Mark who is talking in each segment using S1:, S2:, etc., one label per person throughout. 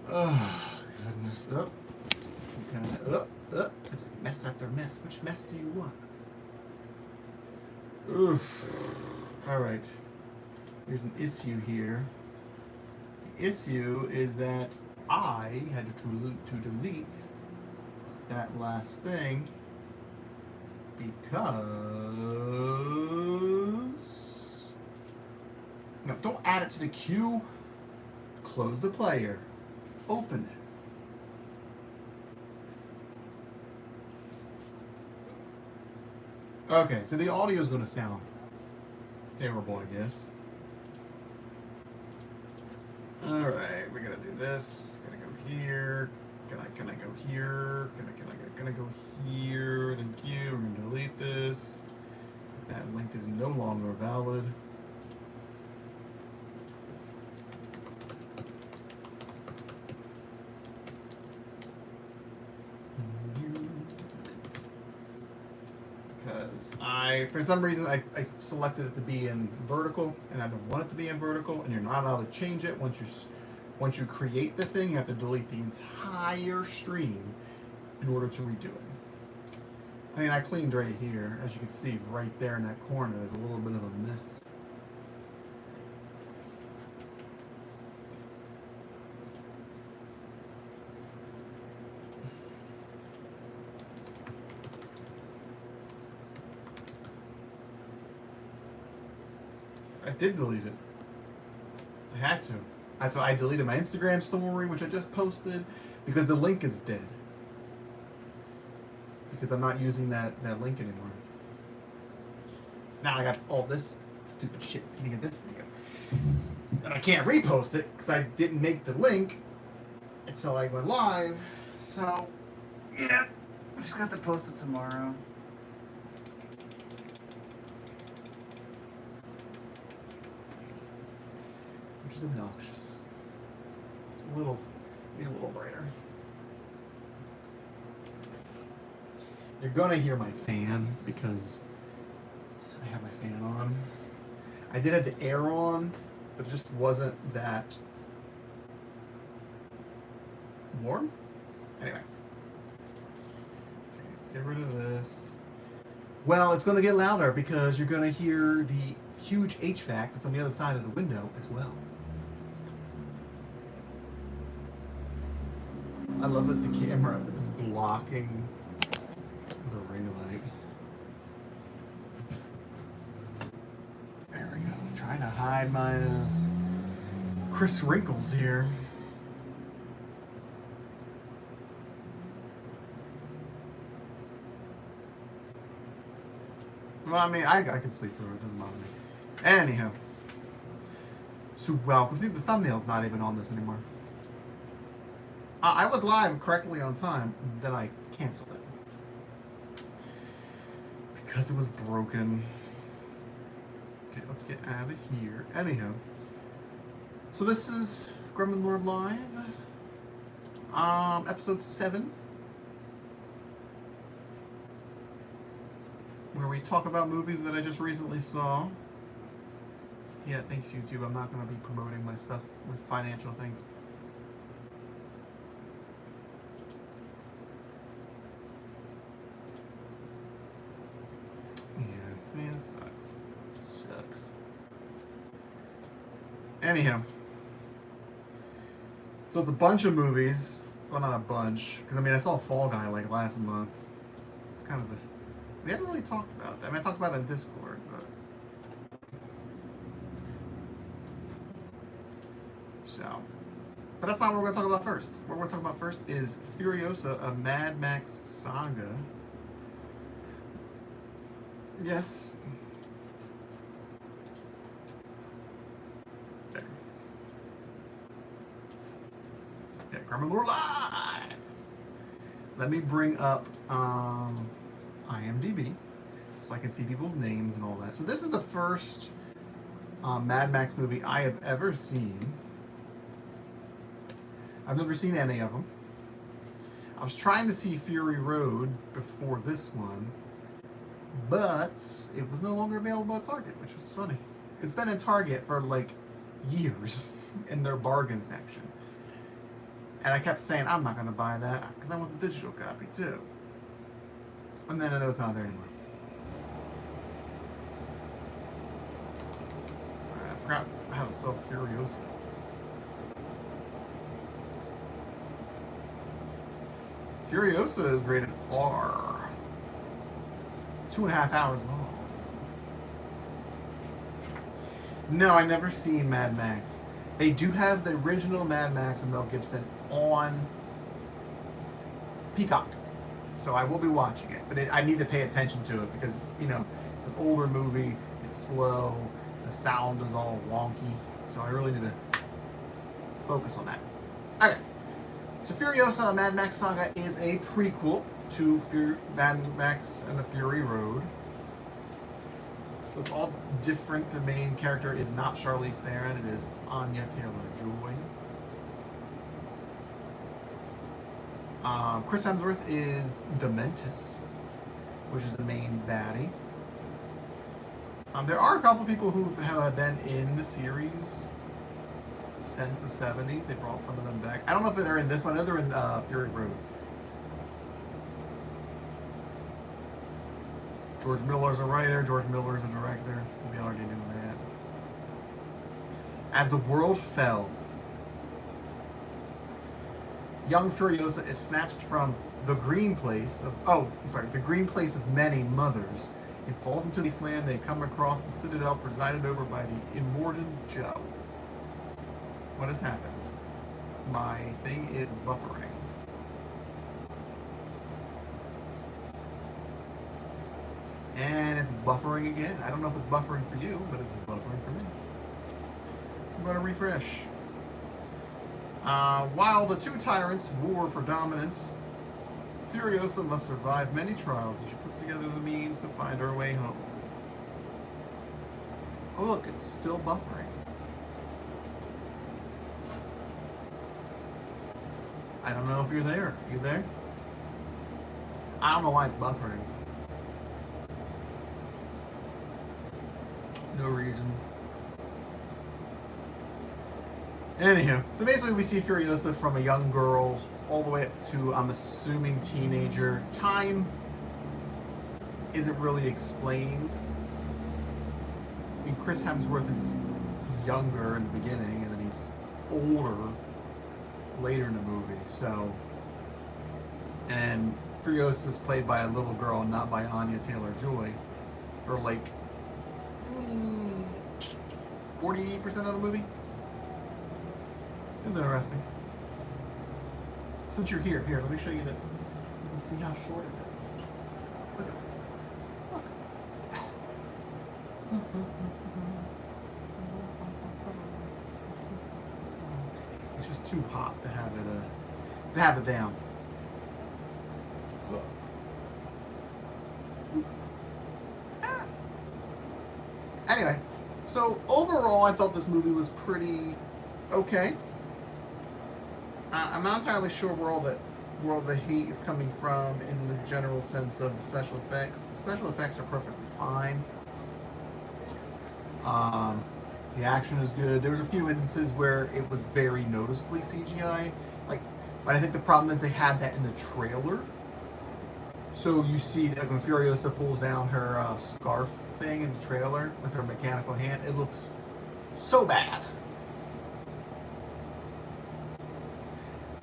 S1: Oh, goodness. Oh, it's like mess after mess. Which mess do you want? Oof. Alright. There's an issue here. The issue is that I had to delete that last thing because... No, don't add it to the queue. Close the player. Open it. Okay, so the audio is going to sound terrible, I guess. Alright, we gotta do this. Gotta go here. Can I go here? Can I go here? Thank you. We're gonna delete this. That link is no longer valid. Because for some reason, I selected it to be in vertical, and I don't want it to be in vertical, and you're not allowed to change it. Once you create the thing, you have to delete the entire stream in order to redo it. I mean, I cleaned right here. As you can see, right there in that corner, there's a little bit of a mess. I did delete it. I had to. So I deleted my Instagram story, which I just posted, because the link is dead. Because I'm not using that link anymore. So now I got all this stupid shit getting in this video. And I can't repost it because I didn't make the link until I went live. So, yeah, I'm just going to have to post it tomorrow. Which is obnoxious. It's be a little brighter. You're gonna hear my fan because I have my fan on. I did have the air on, but it just wasn't that warm. Anyway. Okay, let's get rid of this. Well, it's gonna get louder because you're gonna hear the huge HVAC that's on the other side of the window as well. I love that the camera is blocking the ring light. There we go. I'm trying to hide my Chris wrinkles here. Well, I mean, I can sleep through it. It doesn't bother me. Anyhow. So, well, see, the thumbnail's not even on this anymore. I was live correctly on time, then I canceled it. Because it was broken. Okay, let's get out of here. Anyhow. So this is Gremlin Lord Live. Episode 7. Where we talk about movies that I just recently saw. Yeah, thanks YouTube. I'm not going to be promoting my stuff with financial things. That sucks. Anyhow. So it's a bunch of movies. Well, not a bunch. Because, I mean, I saw Fall Guy, like, last month. So it's kind of we haven't really talked about that. I mean, I talked about it in Discord, but... So... But that's not what we're going to talk about first. What we're going to talk about first is Furiosa, a Mad Max Saga. Yes. There. Yeah, Gremlin Lord Live! Let me bring up IMDb so I can see people's names and all that. So this is the first Mad Max movie I have ever seen. I've never seen any of them. I was trying to see Fury Road before this one, but it was no longer available at Target, which was funny. It's been in Target for like years in their bargain section. And I kept saying, I'm not going to buy that because I want the digital copy too. And then I know it's not there anymore. Sorry, I forgot how to spell Furiosa. Furiosa is rated R. 2.5 hours long. No, I never seen Mad Max. They do have the original Mad Max and Mel Gibson on Peacock. So I will be watching it. But I need to pay attention to it because, you know, it's an older movie. It's slow. The sound is all wonky. So I really need to focus on that. Okay. So Furiosa, Mad Max Saga is a prequel to Mad Max and the Fury Road. So it's all different. The main character is not Charlize Theron. It is Anya Taylor-Joy. Chris Hemsworth is Dementus, which is the main baddie. There are a couple people who have been in the series since the 70s. They brought some of them back. I don't know if they're in this one. I know they're in Fury Road. George Miller's a writer. George Miller's a director. We already knew that. As the world fell, young Furiosa is snatched from the green place of the green place of many mothers. It falls into this land. They come across the citadel presided over by the immortal Joe. What has happened? My thing is buffering. And it's buffering again. I don't know if it's buffering for you, but it's buffering for me. I'm going to refresh. While the two tyrants war for dominance, Furiosa must survive many trials as she puts together the means to find her way home. Oh look, it's still buffering. I don't know if you're there. You there? I don't know why it's buffering. No reason. Anyhow, so basically we see Furiosa from a young girl all the way up to, I'm assuming, teenager. Time isn't really explained. I mean, Chris Hemsworth is younger in the beginning, and then he's older later in the movie. So, and Furiosa is played by a little girl, not by Anya Taylor-Joy, for like 40% of the movie. It's interesting. Since you're here, let me show you this. You can see how short it is. Look at this. Look. It's just too hot to have it down. Anyway, so overall, I thought this movie was pretty okay. I'm not entirely sure where all the hate is coming from in the general sense of the special effects. The special effects are perfectly fine. The action is good. There was a few instances where it was very noticeably CGI. But I think the problem is they had that in the trailer. So you see, like when Furiosa pulls down her scarf thing in the trailer with her mechanical hand, it looks so bad.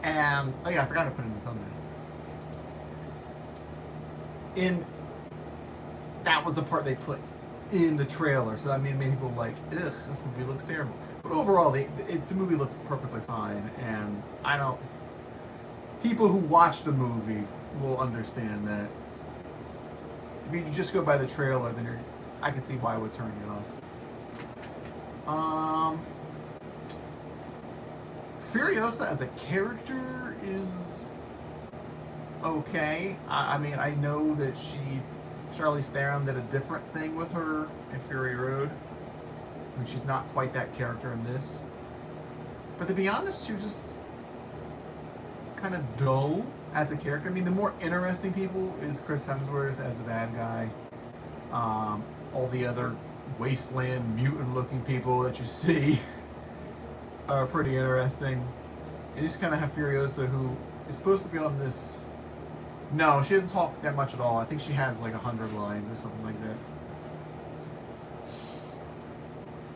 S1: And, oh yeah, I forgot to put in the thumbnail. That was the part they put in the trailer, so that made people like, ugh, this movie looks terrible. But overall, the movie looked perfectly fine, and people who watch the movie will understand that. If you just go by the trailer, then I can see why I would turn it off. Furiosa as a character is okay. I mean, I know that Charlize Theron did a different thing with her in Fury Road. I mean, she's not quite that character in this. But to be honest, she was just kind of dull as a character. I mean, the more interesting people is Chris Hemsworth as the bad guy. All the other wasteland mutant-looking people that you see are pretty interesting. you just kind of have Furiosa, who is supposed to be on this. No, she doesn't talk that much at all. I think she has like 100 lines or something like that.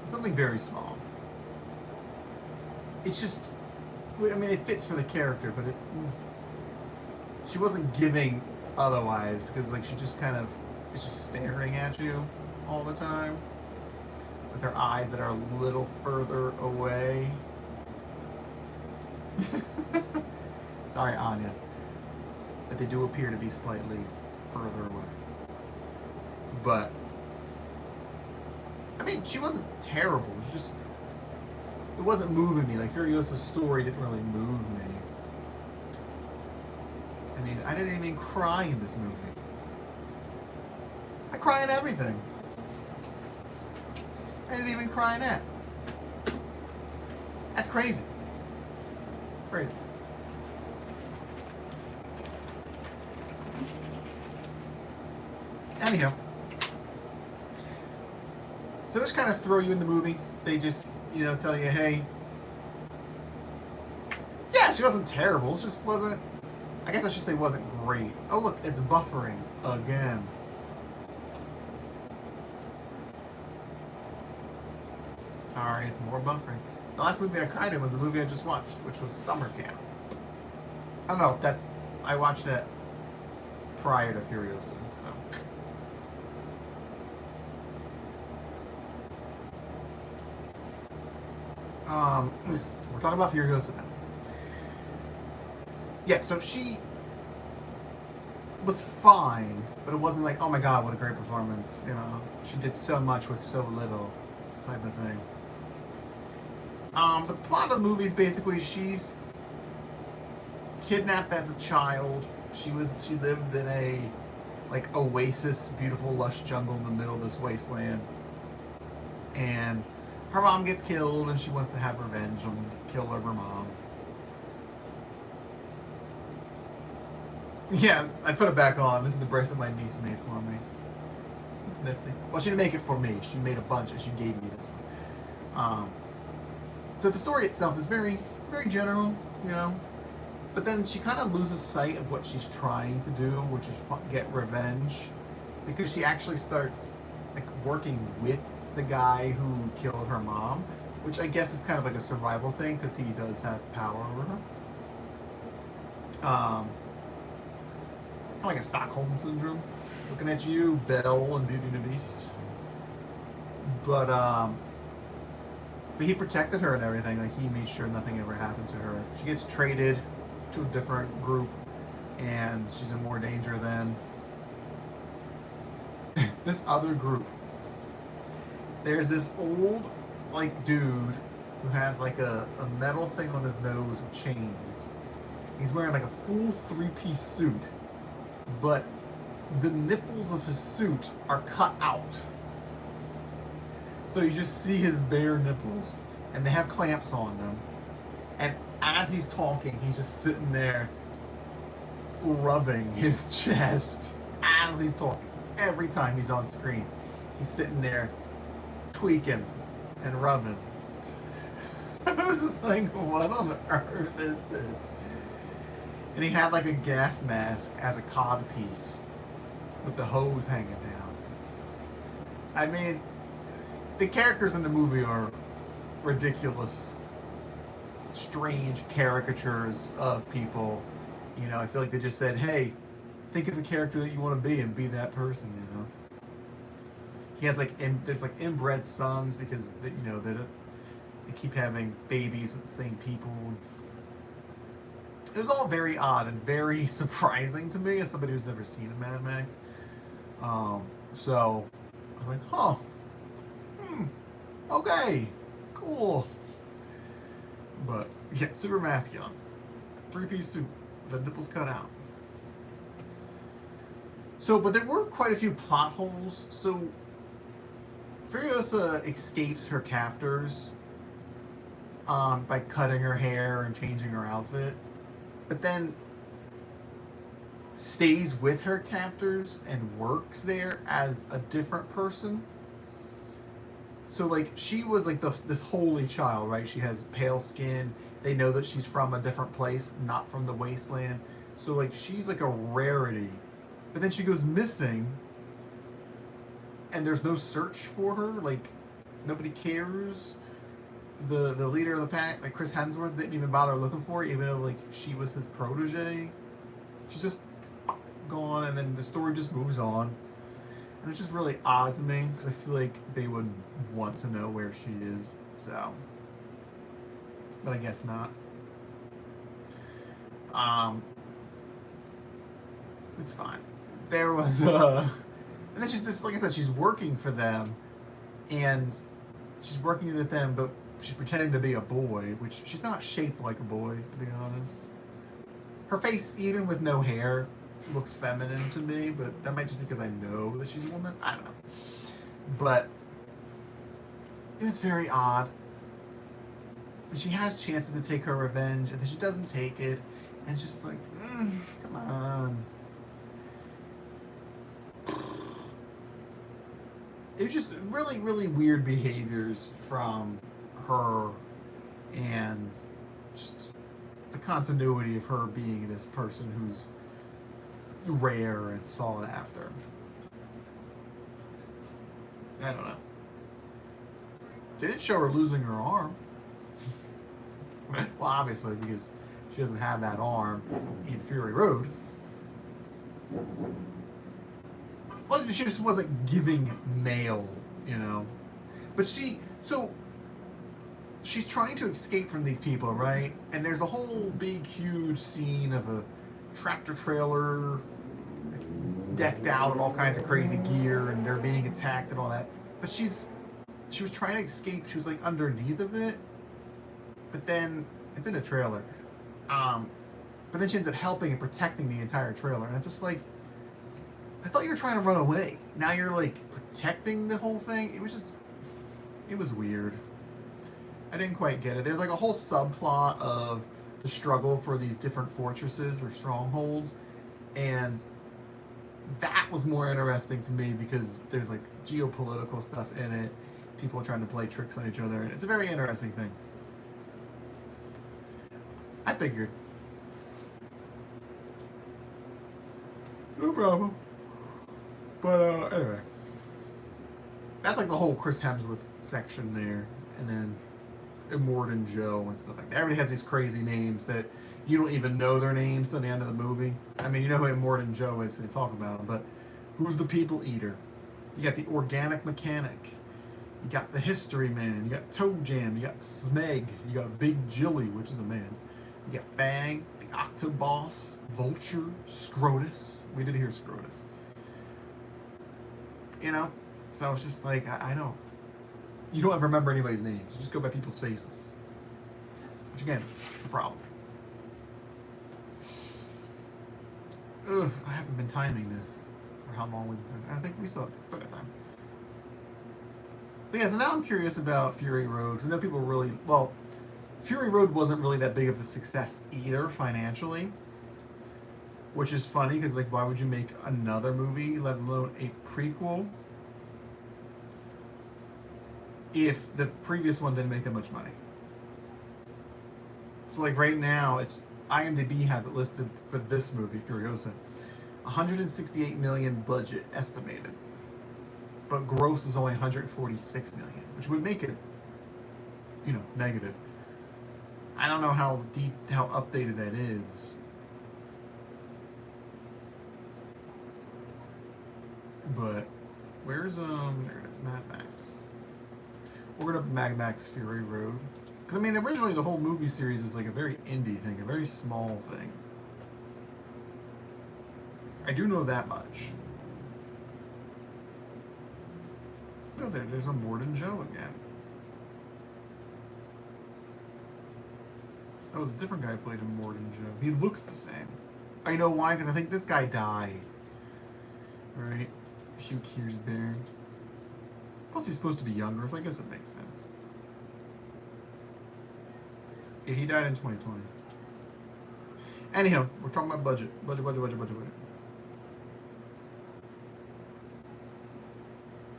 S1: Something very small. It's just, I mean, it fits for the character, but she wasn't giving otherwise, because like she just kind of is just staring at you all the time with her eyes that are a little further away. Sorry, Anya, but they do appear to be slightly further away. But I mean, she wasn't terrible. It was just, it wasn't moving me. Like Furiosa's story didn't really move me. I mean, I didn't even cry in this movie. I cry in everything. I didn't even cry in that. That's crazy. Crazy. Anyhow. So they just kind of throw you in the movie. They just, you know, tell you, hey, yeah, she wasn't terrible. She just wasn't, I guess I should say wasn't great. Oh, look, it's buffering again. Sorry, it's more buffering. The last movie I cried in was the movie I just watched, which was Summer Camp. I don't know, that's, I watched it prior to Furiosa, so. We're talking about Furiosa now. Yeah, so she was fine, but it wasn't like, oh my god, what a great performance. You know, she did so much with so little, type of thing. The plot of the movie is basically she's kidnapped as a child. She lived in a like oasis, beautiful lush jungle in the middle of this wasteland, and her mom gets killed, and she wants to have revenge on the kill of her mom. Yeah, I put it back on. This is the bracelet my niece made for me. It's nifty. Well, she didn't make it for me. She made a bunch, and she gave me this one. So the story itself is very, very general, you know. But then she kind of loses sight of what she's trying to do, which is get revenge, because she actually starts like working with the guy who killed her mom, which I guess is kind of like a survival thing because he does have power over her. Kind of like a Stockholm syndrome. Looking at you, Belle and Beauty and the Beast. But he protected her and everything. Like he made sure nothing ever happened to her. She gets traded to a different group, and she's in more danger than this other group. There's this old, like, dude who has, like, a metal thing on his nose with chains. He's wearing, like, a full three-piece suit, but the nipples of his suit are cut out. So you just see his bare nipples, and they have clamps on them. And as he's talking, he's just sitting there rubbing his chest as he's talking. Every time he's on screen, he's sitting there tweaking and rubbing. And I was just like, what on earth is this? And he had like a gas mask as a cod piece with the hose hanging down. I mean, the characters in the movie are ridiculous, strange caricatures of people. You know, I feel like they just said, hey, think of a character that you want to be and be that person, you know? He has like, there's like inbred sons because, they, you know, they keep having babies with the same people. It was all very odd and very surprising to me as somebody who's never seen a Mad Max. So I'm like, huh, okay, cool. But yeah, super masculine, three-piece suit, the nipples cut out. So, but there were quite a few plot holes. So Furiosa escapes her captors by cutting her hair and changing her outfit, but then stays with her captors and works there as a different person. So like she was like this holy child, right? She has pale skin. They know that she's from a different place, not from the wasteland. So like she's like a rarity. But then she goes missing, and there's no search for her. Like nobody cares. The leader of the pack, like Chris Hemsworth, didn't even bother looking for her, even though like she was his protege. She's just gone, and then the story just moves on. And it's just really odd to me because I feel like they would want to know where she is. So, but I guess not. It's fine. There was and then she's just like I said, she's working for them, and she's working with them, but she's pretending to be a boy, which she's not shaped like a boy, to be honest. Her face, even with no hair, looks feminine to me, but that might just be because I know that she's a woman. I don't know. But it was very odd. She has chances to take her revenge, and then she doesn't take it, and it's just like, come on. It was just really, really weird behaviors from her, and just the continuity of her being this person who's rare and sought after. I don't know. They didn't show her losing her arm. Well, obviously, because she doesn't have that arm in Fury Road. Well, she just wasn't giving mail, you know. But she's trying to escape from these people, right? And there's a whole big, huge scene of a tractor trailer that's decked out in all kinds of crazy gear, and they're being attacked and all that. But she was trying to escape. She was like underneath of it, but then it's in a trailer. But then she ends up helping and protecting the entire trailer, and it's just like, I thought you were trying to run away. Now you're like protecting the whole thing. It was weird. I didn't quite get it. There's like a whole subplot of the struggle for these different fortresses or strongholds, and that was more interesting to me because there's like geopolitical stuff in it. People are trying to play tricks on each other, and it's a very interesting thing. I figured. No problem. But anyway, that's like the whole Chris Hemsworth section there, and then Immortan Joe and stuff like that. Everybody has these crazy names that you don't even know their names till the end of the movie. I mean, you know who Immortan Joe is, they talk about him, but who's the People Eater? You got the Organic Mechanic. You got the History Man. You got Toe Jam. You got Smeg. You got Big Jilly, which is a man. You got Fang, the Octoboss, Vulture, Scrotus. We did hear Scrotus. You know? So it's just like, I don't. You don't ever remember anybody's names. You just go by people's faces. Which again, it's a problem. Ugh, I haven't been timing this for how long we've been. I think we still got time. But yeah, so now I'm curious about Fury Road. I know people really, well, Fury Road wasn't really that big of a success either financially, which is funny because like, why would you make another movie, let alone a prequel, if the previous one didn't make that much money? So like right now, it's IMDb has it listed for this movie, Furiosa, 168 million budget estimated, but gross is only 146 million, which would make it, you know, negative. I don't know how updated that is, but where's there it is, Mad Max. We're gonna Mad Max Fury Road. Because, I mean, originally the whole movie series is like a very indie thing, a very small thing. I do know that much. Oh, there's Immortan Joe again. That was a different guy who played Immortan Joe. He looks the same. I know why, because I think this guy died. Right? Hugh Kearsberg. Plus, he's supposed to be younger, so I guess it makes sense. Yeah, he died in 2020. Anyhow, we're talking about budget. Budget.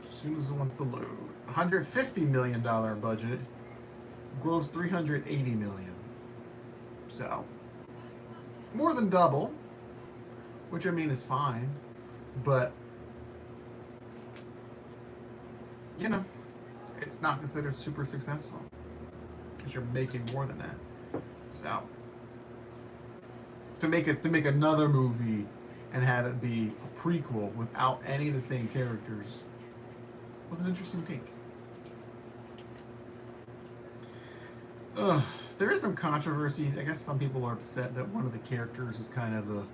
S1: As soon as it wants to load. $150 million budget, grossed $380 million. So, more than double, which I mean is fine, but, you know, it's not considered super successful because you're making more than that. So, to make another movie and have it be a prequel without any of the same characters was an interesting take. There is some controversy. I guess some people are upset that one of the characters is kind of a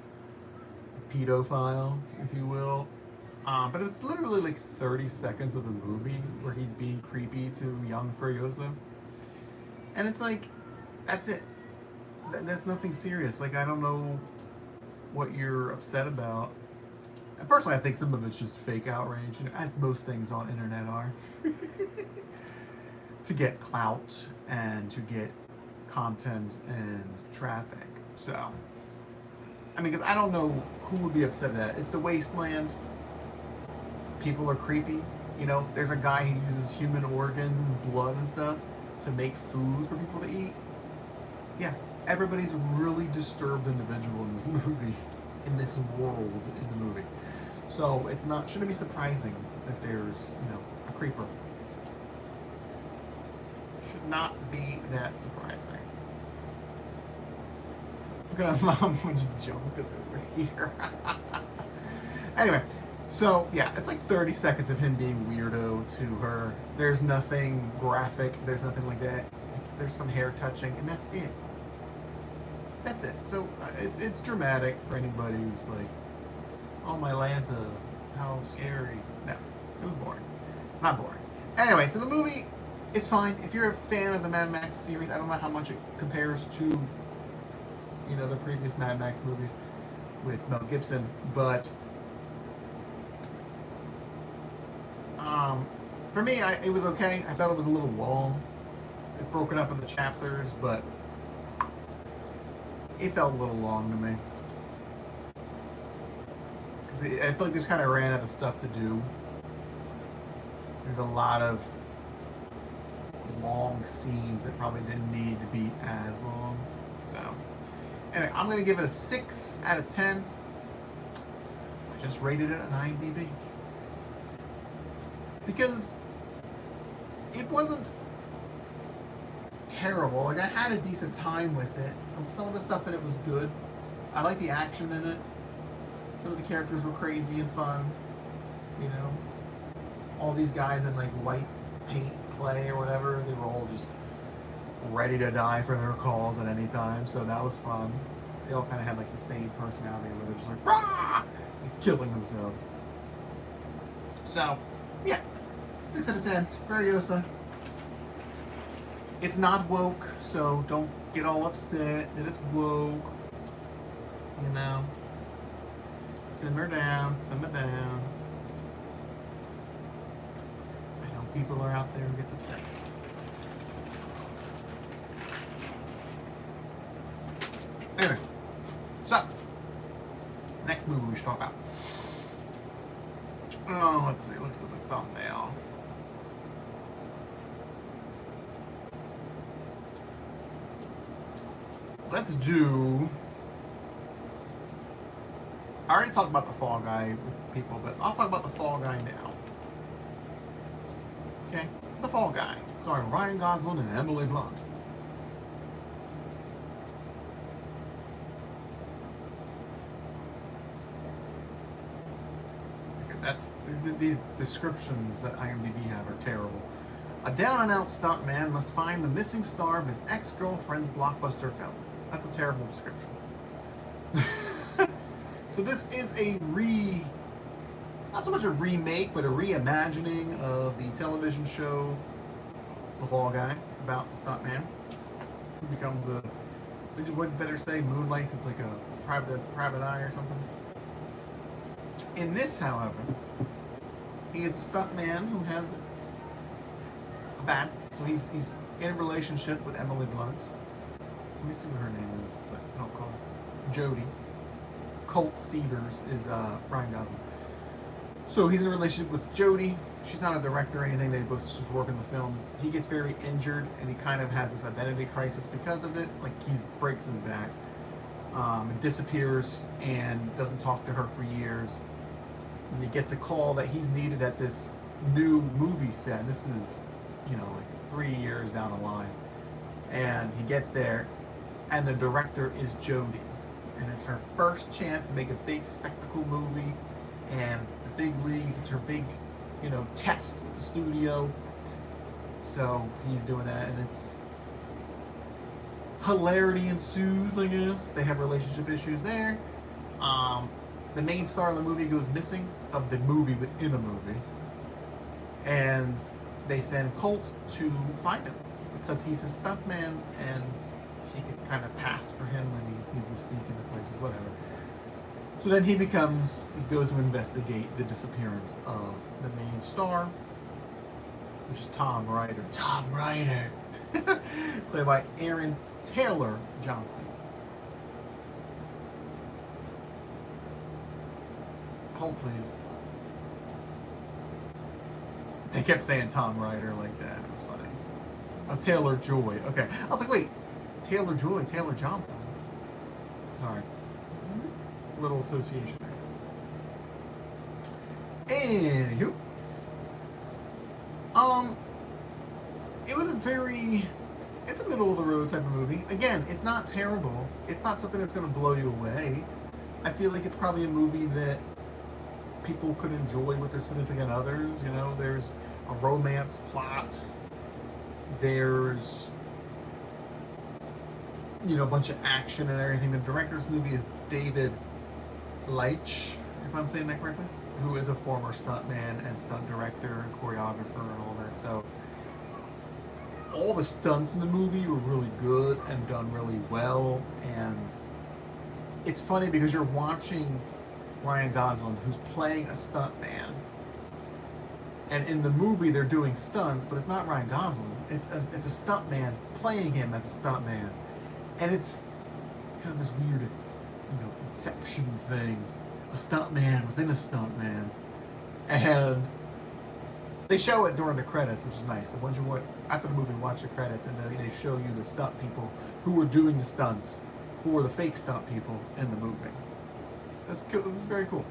S1: pedophile, if you will. But it's literally like 30 seconds of the movie where he's being creepy to young Furiosa. And it's like, that's it. That's nothing serious. Like, I don't know what you're upset about. And personally, I think some of it's just fake outrage, as most things on internet are. To get clout and to get content and traffic. So, I mean, because I don't know who would be upset at that. It's the wasteland. People are creepy. You know, there's a guy who uses human organs and blood and stuff to make food for people to eat. Yeah, everybody's a really disturbed individual in this movie, in this world, in the movie. So it's not, shouldn't be surprising that there's, you know, a creeper. Should not be that surprising. Look at Mom when you jump us over here. Anyway, so yeah, it's like 30 seconds of him being weirdo to her. There's nothing graphic. There's nothing like that. There's some hair touching, and that's it. That's it. So it's dramatic for anybody who's like, oh, my Lanta, how scary. No, it was boring. Not boring. Anyway, so the movie, it's fine. If you're a fan of the Mad Max series, I don't know how much it compares to, you know, the previous Mad Max movies with Mel Gibson, but for me, it was okay. I felt it was a little long. It's broken up into chapters, but it felt a little long to me. Because I feel like this kind of ran out of stuff to do. There's a lot of long scenes that probably didn't need to be as long. So, anyway, I'm going to give it a 6 out of 10. I just rated it on IMDb. Because it wasn't terrible. Like, I had a decent time with it. And some of the stuff in it was good. I like the action in it. Some of the characters were crazy and fun. You know? All these guys in, like, white paint clay or whatever, they were all just ready to die for their cause at any time. So that was fun. They all kind of had, like, the same personality where they're just like, rah! And killing themselves. So, yeah. 6 out of 10. Furiosa. It's not woke, so don't get all upset that it's woke. You know? Simmer down, simmer down. I know people are out there who gets upset. Anyway, so next movie we should talk about. Oh, let's see. Let's go to the thumbnail. Let's do. I already talked about the Fall Guy with people, but I'll talk about the Fall Guy now. Okay, the Fall Guy, starring Ryan Gosling and Emily Blunt. Okay, that's these descriptions that IMDb have are terrible. A down-and-out stuntman must find the missing star of his ex-girlfriend's blockbuster film. That's a terrible description. So this is not so much a remake, but a reimagining of the television show The Fall Guy, about a stuntman who becomes a, what better say, moonlights as like a private eye or something. In this, however, he is a stuntman who has a bat, so he's in a relationship with Emily Blunt. Let me see what her name is. It's like, I don't call her Jodie. Colt Seavers is Ryan Gosling. So he's in a relationship with Jodie. She's not a director or anything. They both just work in the films. He gets very injured, and he kind of has this identity crisis because of it. Like, he breaks his back, disappears, and doesn't talk to her for years. And he gets a call that he's needed at this new movie set. This is, like 3 years down the line. And he gets there, and the director is Jodie. And it's her first chance to make a big spectacle movie. And it's the big leagues. It's her big, test with the studio. So he's doing that, and it's hilarity ensues, I guess. They have relationship issues there. The main star of the movie goes missing, of the movie within a movie. And they send Colt to find him because he's a stuntman and he can kind of pass for him when he needs to sneak into places, whatever. So then he goes to investigate the disappearance of the main star, which is Tom Ryder. Tom Ryder! Played by Aaron Taylor Johnson. Hold, please. They kept saying Tom Ryder like that. It was funny. Oh, Taylor Joy. Okay. I was like, wait. Taylor Joy, Taylor Johnson. Sorry. Little association there. Anywho. It was it's a middle of the road type of movie. Again, it's not terrible. It's not something that's going to blow you away. I feel like it's probably a movie that people could enjoy with their significant others. There's a romance plot. There's, a bunch of action and everything. The director's movie is David Leitch, if I'm saying that correctly, who is a former stuntman and stunt director and choreographer and all that. So all the stunts in the movie were really good and done really well. And it's funny because you're watching Ryan Gosling, who's playing a stuntman, and in the movie they're doing stunts, but it's not Ryan Gosling. It's a stuntman playing him as a stuntman, and it's kind of this weird, Inception thing, a stuntman within a stuntman, and they show it during the credits, which is nice. So once after the movie, watch the credits, and then they show you the stunt people who were doing the stunts for the fake stunt people in the movie. It was very cool.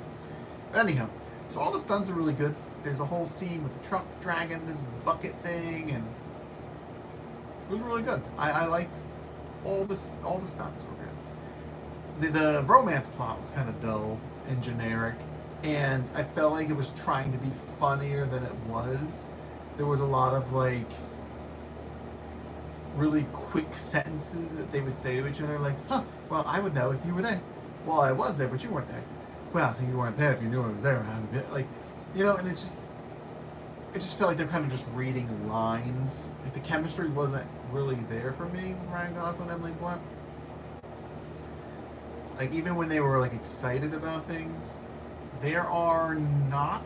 S1: But anyhow, so all the stunts are really good. There's a whole scene with the truck dragging this bucket thing, and it was really good. I liked all the stunts were good. The romance plot was kind of dull and generic, and I felt like it was trying to be funnier than it was. There was a lot of really quick sentences that they would say to each other, like, "Huh, well, I would know if you were there." "Well, I was there, but you weren't there." "Well, you weren't there. If you knew I was there, I would be," and it just felt like they're kind of just reading lines. Like, the chemistry wasn't really there for me with Ryan Gosling and Emily Blunt. Like, even when they were excited about things, there are not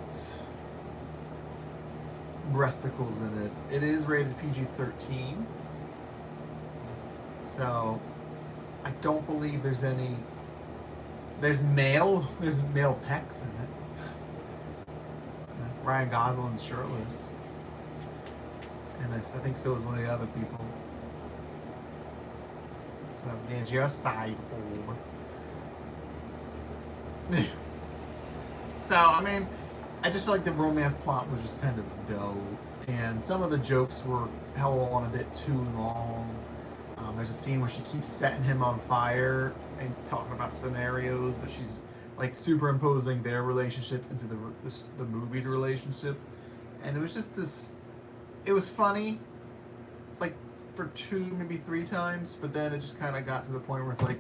S1: breasticles in it. It is rated PG-13, so I don't believe there's any. There's male pecs in it. Ryan Gosling's shirtless, and I think so is one of the other people. So there's your side boob. So I just feel like the romance plot was just kind of dull, and some of the jokes were held on a bit too long. There's a scene where she keeps setting him on fire and talking about scenarios, but she's superimposing their relationship into the movie's relationship, and it was just this. It was funny, for 2, maybe 3 times, but then it just kind of got to the point where it's like,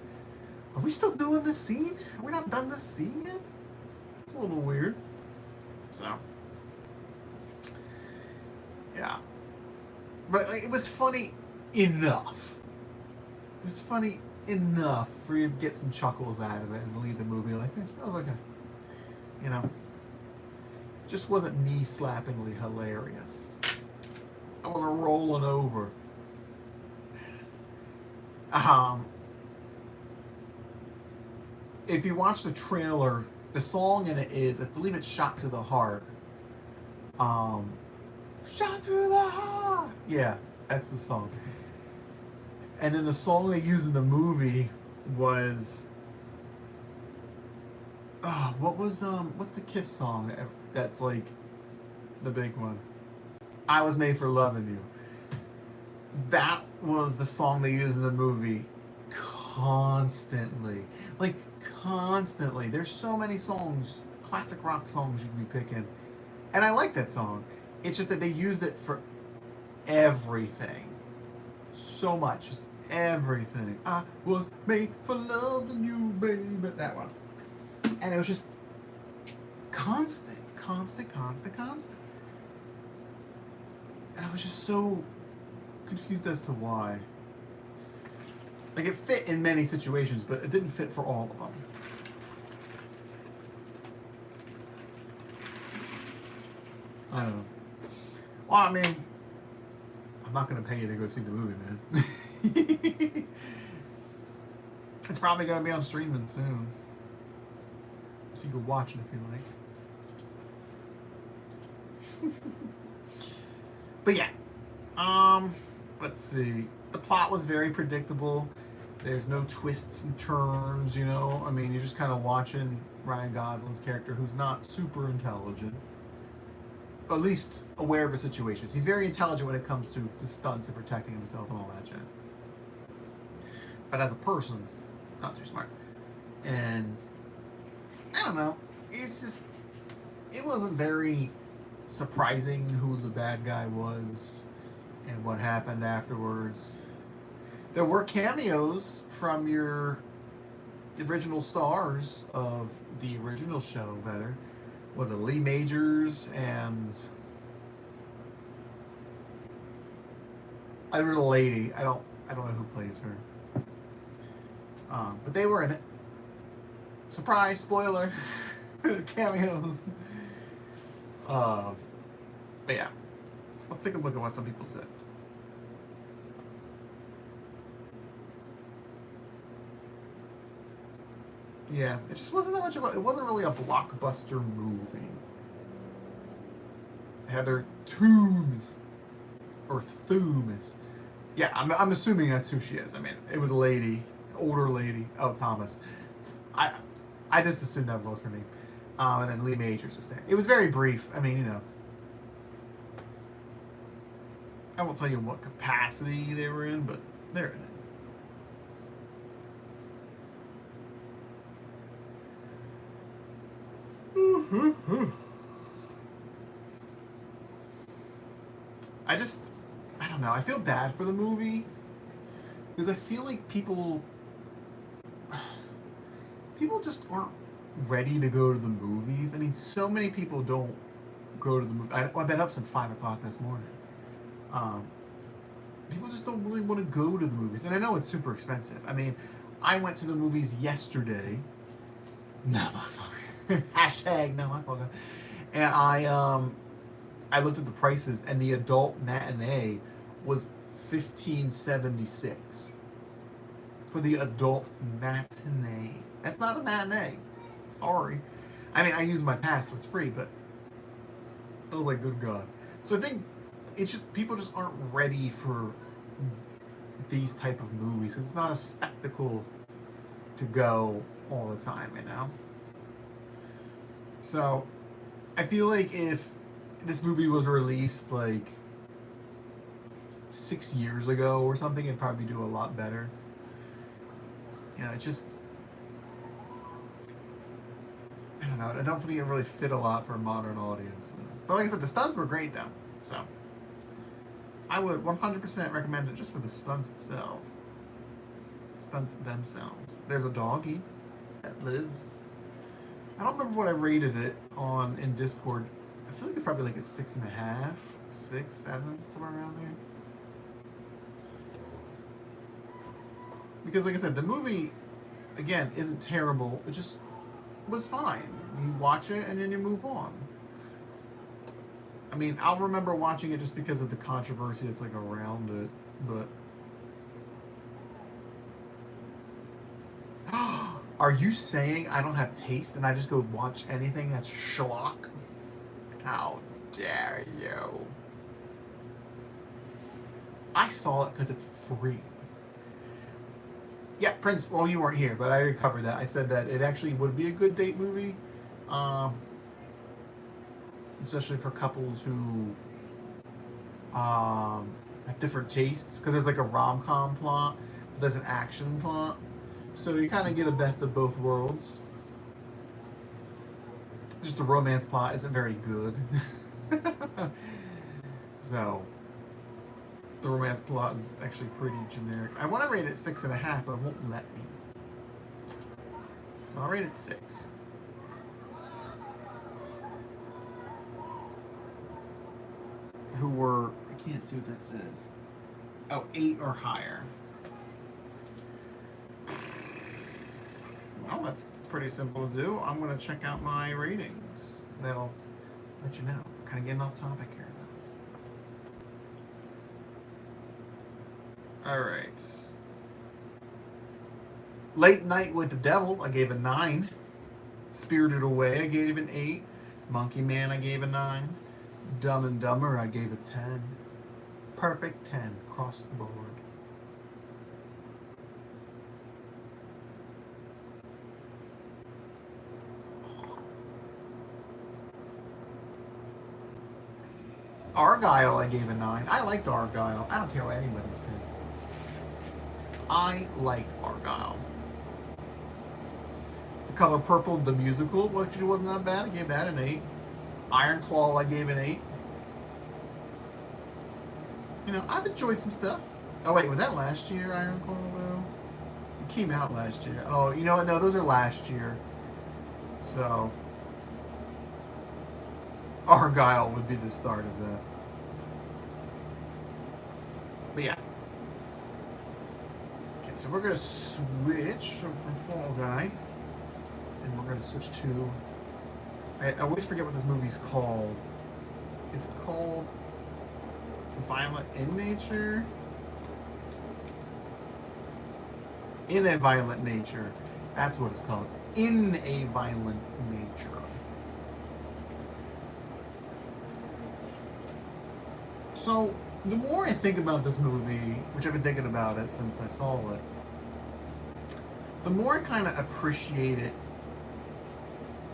S1: are we still doing this scene? Are we not done this scene yet? It's a little weird. So, yeah, but it was funny enough. It was funny enough for you to get some chuckles out of it and leave the movie oh, okay. Just wasn't knee-slappingly hilarious. I wasn't rolling over. If you watch the trailer The song in it is, I believe it's "Shot to the Heart." Um, Shot through the heart. Yeah, that's the song. And then the song they use in the movie was, what's the Kiss song that's like the big one? I Was Made for Loving You. That was the song they used in the movie constantly. Like, constantly. There's so many songs, classic rock songs you can be picking. And I like that song. It's just that they used it for everything. So much. Just everything. I was made for loving you, baby. That one. And it was just constant. And I was just so confused as to why. Like, it fit in many situations, but it didn't fit for all of them. I don't know. Well, I mean, I'm not going to pay you to go see the movie, man. It's probably going to be on streaming soon. So you can watch it if you like. But yeah. Let's see. The plot was very predictable. There's no twists and turns, you know? I mean, you're just kind of watching Ryan Gosling's character, who's not super intelligent. At least aware of the situations. He's very intelligent when it comes to the stunts and protecting himself and all that jazz. But as a person, not too smart. And I don't know. It's just, it wasn't very surprising who the bad guy was and what happened afterwards. There were cameos from the original stars of the original show. Better was it Lee Majors and a little lady. I don't know who plays her. But they were in it. Surprise! Spoiler. Cameos. But yeah, let's take a look at what some people said. Yeah, it just wasn't that much of it wasn't really a blockbuster movie. Heather Toombs. Or Thooms. Yeah, I'm assuming that's who she is. I mean, it was a lady, older lady. Oh, Thomas. I just assumed that was her name. And then Lee Majors was there. It was very brief. I mean, you know. I won't tell you what capacity they were in, but they're in it. I don't know. I feel bad for the movie because I feel like people just aren't ready to go to the movies. I mean, so many people don't go to the movie. I've been up since 5 o'clock this morning. People just don't really want to go to the movies, and I know it's super expensive. I mean, I went to the movies yesterday. No, hashtag no, I forgot. And I looked at the prices, and the adult matinee was $15.76 for the adult matinee. That's not a matinee. Sorry. I mean, I use my pass, so it's free, but I was like, good God. So I think it's just people just aren't ready for these type of movies because it's not a spectacle to go all the time, you know. So I feel like if this movie was released like 6 years ago or something, it'd probably do a lot better. You know, it just, I don't know. I don't think it really fit a lot for modern audiences. But like I said, the stunts were great though. So I would 100% recommend it just for the stunts itself. Stunts themselves. There's a doggy that lives. I don't remember what I rated it on in Discord. I feel like it's probably like a 6.5, 6, 7, somewhere around there. Because like I said, the movie, again, isn't terrible. It just was fine. You watch it and then you move on. I mean, I'll remember watching it just because of the controversy that's like around it, but Are you saying I don't have taste and I just go watch anything that's schlock? How dare you? I saw it because it's free. Yeah, Prince, well, you weren't here, but I already covered that. I said that it actually would be a good date movie. Especially for couples who have different tastes. Because there's like a rom-com plot, but there's an action plot. So you kind of get a best of both worlds. Just the romance plot isn't very good. So the romance plot is actually pretty generic. I want to rate it 6.5, but it won't let me. So I'll rate it 6. Who were, I can't see what that says. Oh, 8 or higher. Well, that's pretty simple to do. I'm going to check out my ratings. That'll let you know. We're kind of getting off topic here, though. Alright. Late Night with the Devil, I gave a 9. Spirited Away, I gave an 8. Monkey Man, I gave a 9. Dumb and Dumber, I gave a 10. Perfect 10 across the board. Argyle, I gave a 9. I liked Argyle. I don't care what anybody said. I liked Argyle. The Color Purple, the musical, well, actually wasn't that bad. I gave that an 8. Iron Claw, I gave an 8. You know, I've enjoyed some stuff. Oh, wait, was that last year, Iron Claw, though? It came out last year. Oh, you know what? No, those are last year. So, Argyle would be the start of that. But yeah. Okay, so we're going to switch from Fall Guy. And we're going to switch to... I always forget what this movie's called. Is it called Violent in Nature? In a Violent Nature. That's what it's called. In a Violent Nature. So, the more I think about this movie, which I've been thinking about it since I saw it, the more I kind of appreciate it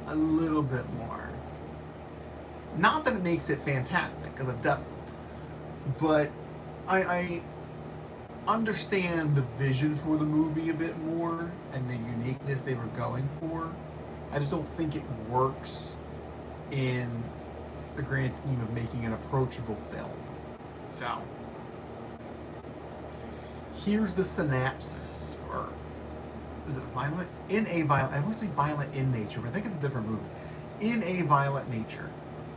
S1: a little bit more. Not that it makes it fantastic, because it doesn't. But I understand the vision for the movie a bit more and the uniqueness they were going for. I just don't think it works in the grand scheme of making an approachable film. So, here's the synopsis for, is it Violent? In a Violent, I want to say Violent in Nature, but I think it's a different movie. In a Violent Nature.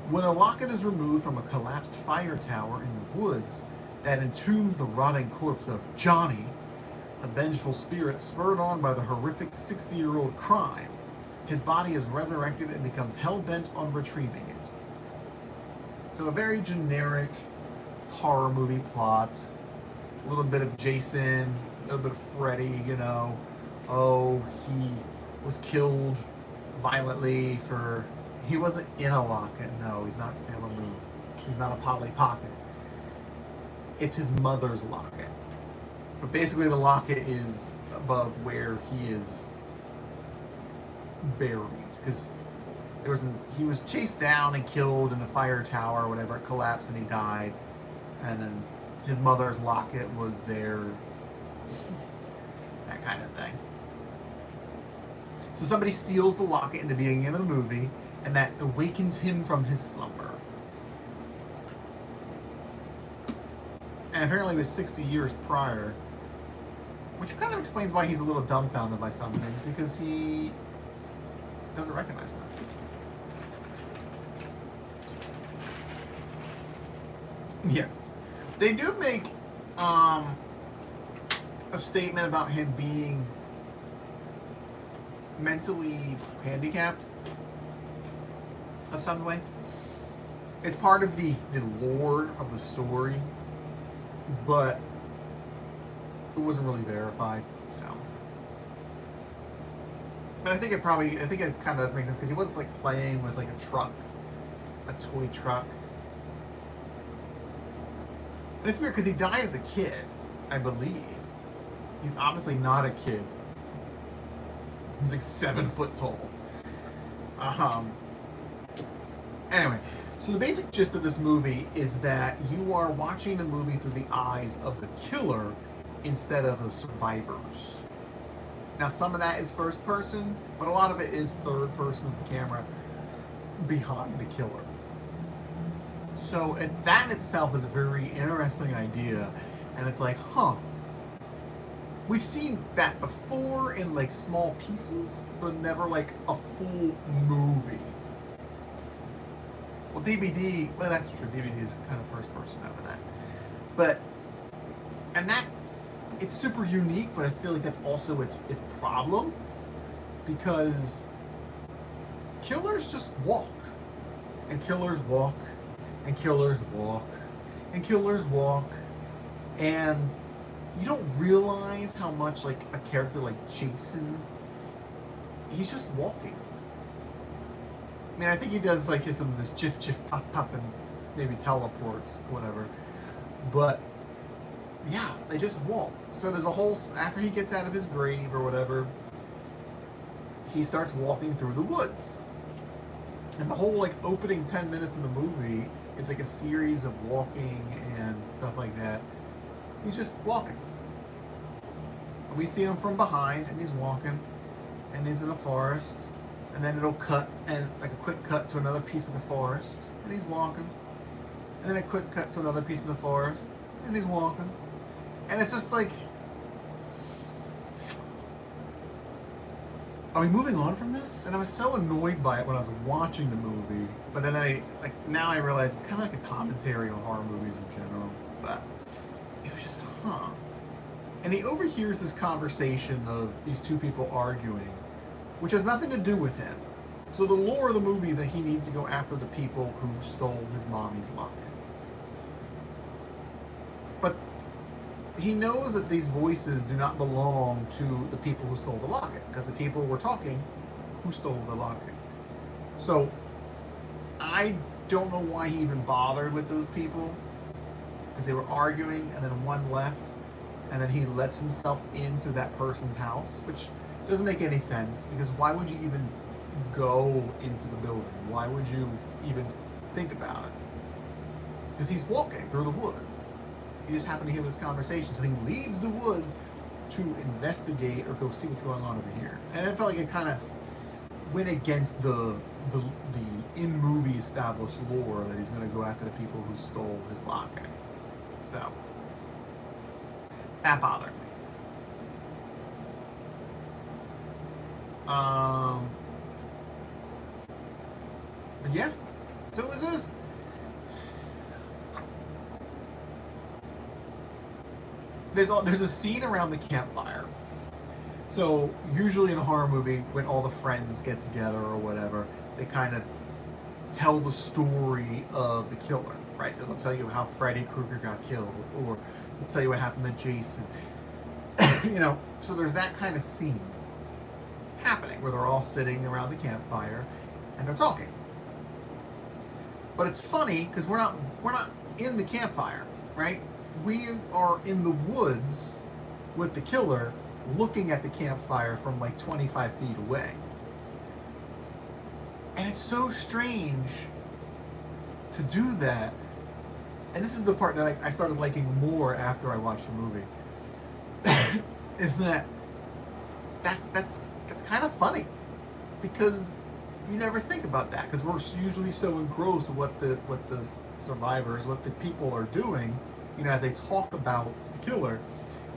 S1: When a locket is removed from a collapsed fire tower in the woods that entombs the rotting corpse of Johnny, a vengeful spirit spurred on by the horrific 60-year-old crime, his body is resurrected and becomes hell-bent on retrieving it. So a very generic horror movie plot. A little bit of Jason, a little bit of Freddy, you know. Oh, he was killed violently for... He wasn't in a locket. No, he's not Sailor Moon. He's not a Polly Pocket. It's his mother's locket. But basically the locket is above where he is buried. Because he was chased down and killed in a fire tower or whatever. It collapsed and he died. And then his mother's locket was there. That kind of thing. So somebody steals the locket in the beginning of the movie, and that awakens him from his slumber. And apparently it was 60 years prior, which kind of explains why he's a little dumbfounded by some things, because he doesn't recognize them. Yeah. They do make a statement about him being mentally handicapped of some way. It's part of the lore of the story, but it wasn't really verified, so. But I think it kind of does make sense because he was like playing with like a truck, a toy truck. And it's weird because he died as a kid, I believe. He's obviously not a kid. He's like 7 foot tall. Anyway, so the basic gist of this movie is that you are watching the movie through the eyes of the killer instead of the survivors. Now, some of that is first person, but a lot of it is third person with the camera behind the killer. So that in itself is a very interesting idea, and it's like, huh. We've seen that before in like small pieces, but never like a full movie. Well, DVD, well, that's true. DVD is kind of first person out of that. But, and that, it's super unique, but I feel like that's also its problem. Because killers just walk. And killers walk. And killers walk. And killers walk. And you don't realize how much like a character like Jason, he's just walking. I mean, I think he does like some of this jiff jiff pop pop and maybe teleports, whatever. But yeah, they just walk. So there's a whole, after he gets out of his grave or whatever, he starts walking through the woods. And the whole like opening 10 minutes of the movie is like a series of walking and stuff like that. He's just walking. And we see him from behind and he's walking and he's in a forest. And then it'll cut, and like a quick cut to another piece of the forest, and he's walking. And then a quick cut to another piece of the forest, and he's walking. And it's just like, are we moving on from this? And I was so annoyed by it when I was watching the movie. But then now I realize it's kind of like a commentary on horror movies in general. But it was just, huh. And he overhears this conversation of these two people arguing, which has nothing to do with him. So the lore of the movie is that he needs to go after the people who stole his mommy's locket. But he knows that these voices do not belong to the people who stole the locket, because the people were talking who stole the locket. So I don't know why he even bothered with those people, because they were arguing and then one left, and then he lets himself into that person's house, which doesn't make any sense, because why would you even go into the building? Why would you even think about it? Because he's walking through the woods. He just happened to hear this conversation, so he leaves the woods to investigate or go see what's going on over here. And I felt like it kind of went against the in-movie established lore that he's going to go after the people who stole his locket. So that bothered me. But yeah, so it was just, there's a scene around the campfire. So usually in a horror movie, when all the friends get together or whatever, they kind of tell the story of the killer, right? So they'll tell you how Freddy Krueger got killed, or they'll tell you what happened to Jason. You know, so there's that kind of scene happening where they're all sitting around the campfire and they're talking. But it's funny because we're not in the campfire, right? We are in the woods with the killer looking at the campfire from like 25 feet away. And it's so strange to do that. And this is the part that I started liking more after I watched the movie. Is that's kind of funny, because you never think about that, because we're usually so engrossed with what the survivors, what the people are doing, you know, as they talk about the killer.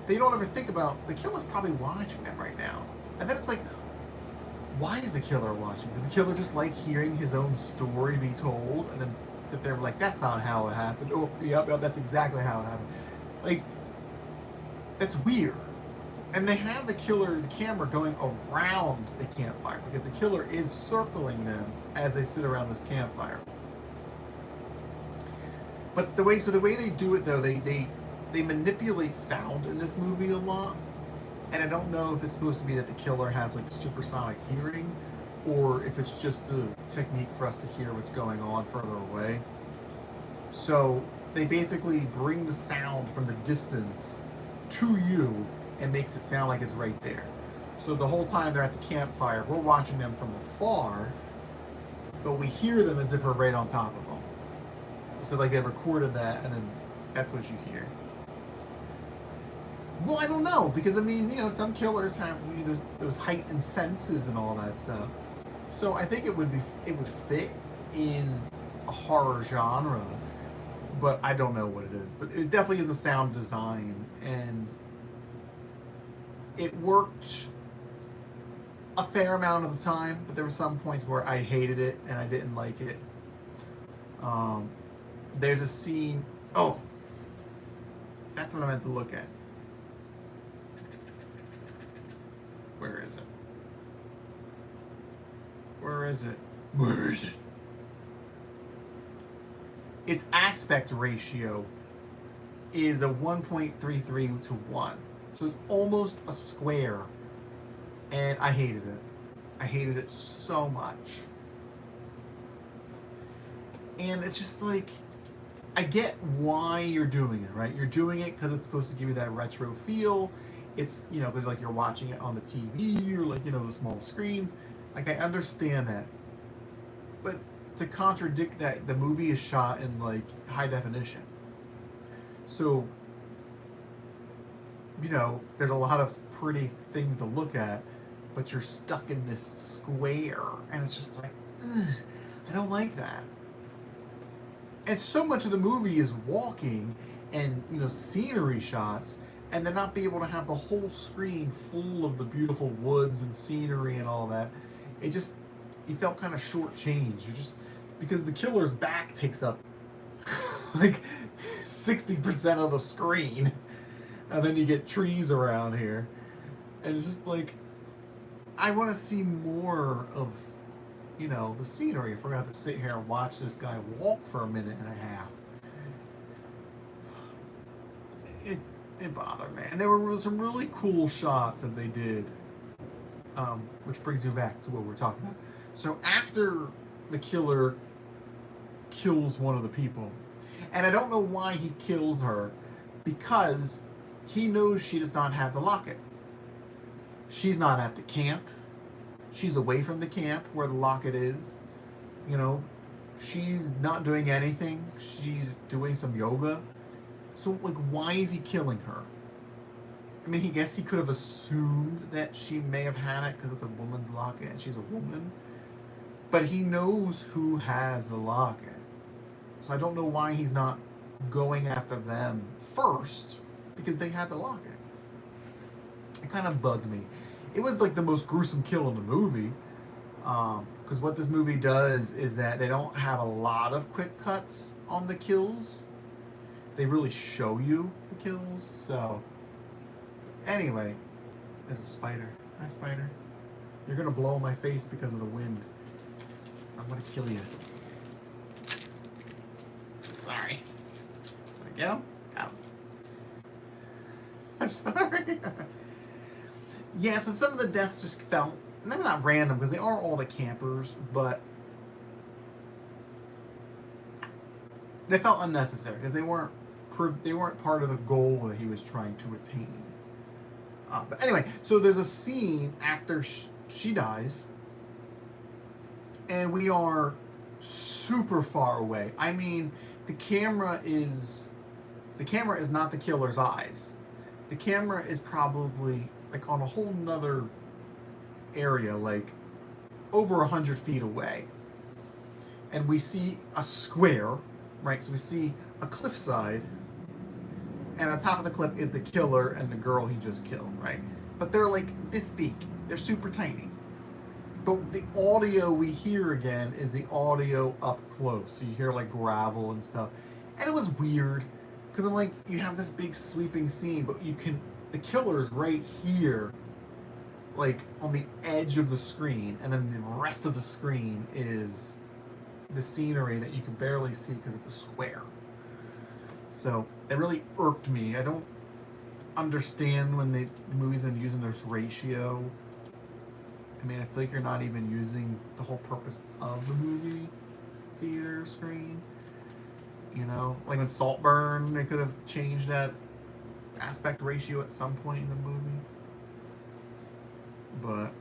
S1: They don't ever think about the killer's probably watching them right now. And then it's like, why is the killer watching? Does the killer just like hearing his own story be told and then sit there and be like, that's not how it happened? Oh, yep, that's exactly how it happened. Like, that's weird. And they have the camera going around the campfire, because the killer is circling them as they sit around this campfire. But the way they do it though, they manipulate sound in this movie a lot. And I don't know if it's supposed to be that the killer has like supersonic hearing, or if it's just a technique for us to hear what's going on further away. So they basically bring the sound from the distance to you and makes it sound like it's right there. So the whole time they're at the campfire, we're watching them from afar, but we hear them as if we're right on top of them. So like they recorded that, and then that's what you hear. Well, I don't know, because I mean, you know, some killers have those heightened senses and all that stuff. So I think it would fit in a horror genre, but I don't know what it is. But it definitely is a sound design, and it worked a fair amount of the time. But there were some points where I hated it and I didn't like it. There's a scene. Oh, that's what I meant to look at. Where is it? Where is it? Where is it? Its aspect ratio is a 1.33 to 1. So it's almost a square. And I hated it. I hated it so much. And it's just like, I get why you're doing it, right? You're doing it because it's supposed to give you that retro feel. It's, you know, because like you're watching it on the TV or like, you know, the small screens. Like, I understand that. But to contradict that, the movie is shot in like high definition. So, you know, there's a lot of pretty things to look at, but you're stuck in this square, and it's just like, ugh, I don't like that. And so much of the movie is walking and, you know, scenery shots, and then not be able to have the whole screen full of the beautiful woods and scenery and all that. It just, you felt kind of shortchanged. You just, because the killer's back takes up like 60% of the screen, and then you get trees around here, and it's just like, I want to see more of, you know, the scenery. If we're gonna have to sit here and watch this guy walk for a minute and a half, it bothered me. And there were some really cool shots that they did, which brings me back to what we're talking about. So after the killer kills one of the people, and I don't know why he kills her, because he knows she does not have the locket. She's not at the camp. She's away from the camp where the locket is. You know, she's not doing anything. She's doing some yoga. So, like, why is he killing her? I mean, I guess he could have assumed that she may have had it because it's a woman's locket and she's a woman. But he knows who has the locket. So I don't know why he's not going after them first, because they had the locket. It kind of bugged me. It was like the most gruesome kill in the movie. Because what this movie does is that they don't have a lot of quick cuts on the kills. They really show you the kills. So, anyway, there's a spider. Hi, spider. You're going to blow in my face because of the wind. So I'm going to kill you. Sorry. Did I get him? Got him. I'm sorry. Yeah, so some of the deaths just felt, they're not random because they are all the campers, but they felt unnecessary because they weren't part of the goal that he was trying to attain. But anyway, so there's a scene after she dies, and we are super far away. I mean, the camera is not the killer's eyes. The camera is probably like on a whole nother area, like over 100 feet away. And we see a square, right? So we see a cliffside, and on top of the cliff is the killer and the girl he just killed, right? But they're like this big. They're super tiny. But the audio we hear again is the audio up close. So you hear like gravel and stuff. And it was weird, because I'm like, you have this big sweeping scene, but the killer is right here, like on the edge of the screen, and then the rest of the screen is the scenery that you can barely see because it's a square. So it really irked me. understand when the movie's been using this ratio. I mean, I feel like you're not even using the whole purpose of the movie theater screen. You know, like when Saltburn, they could have changed that aspect ratio at some point in the movie. But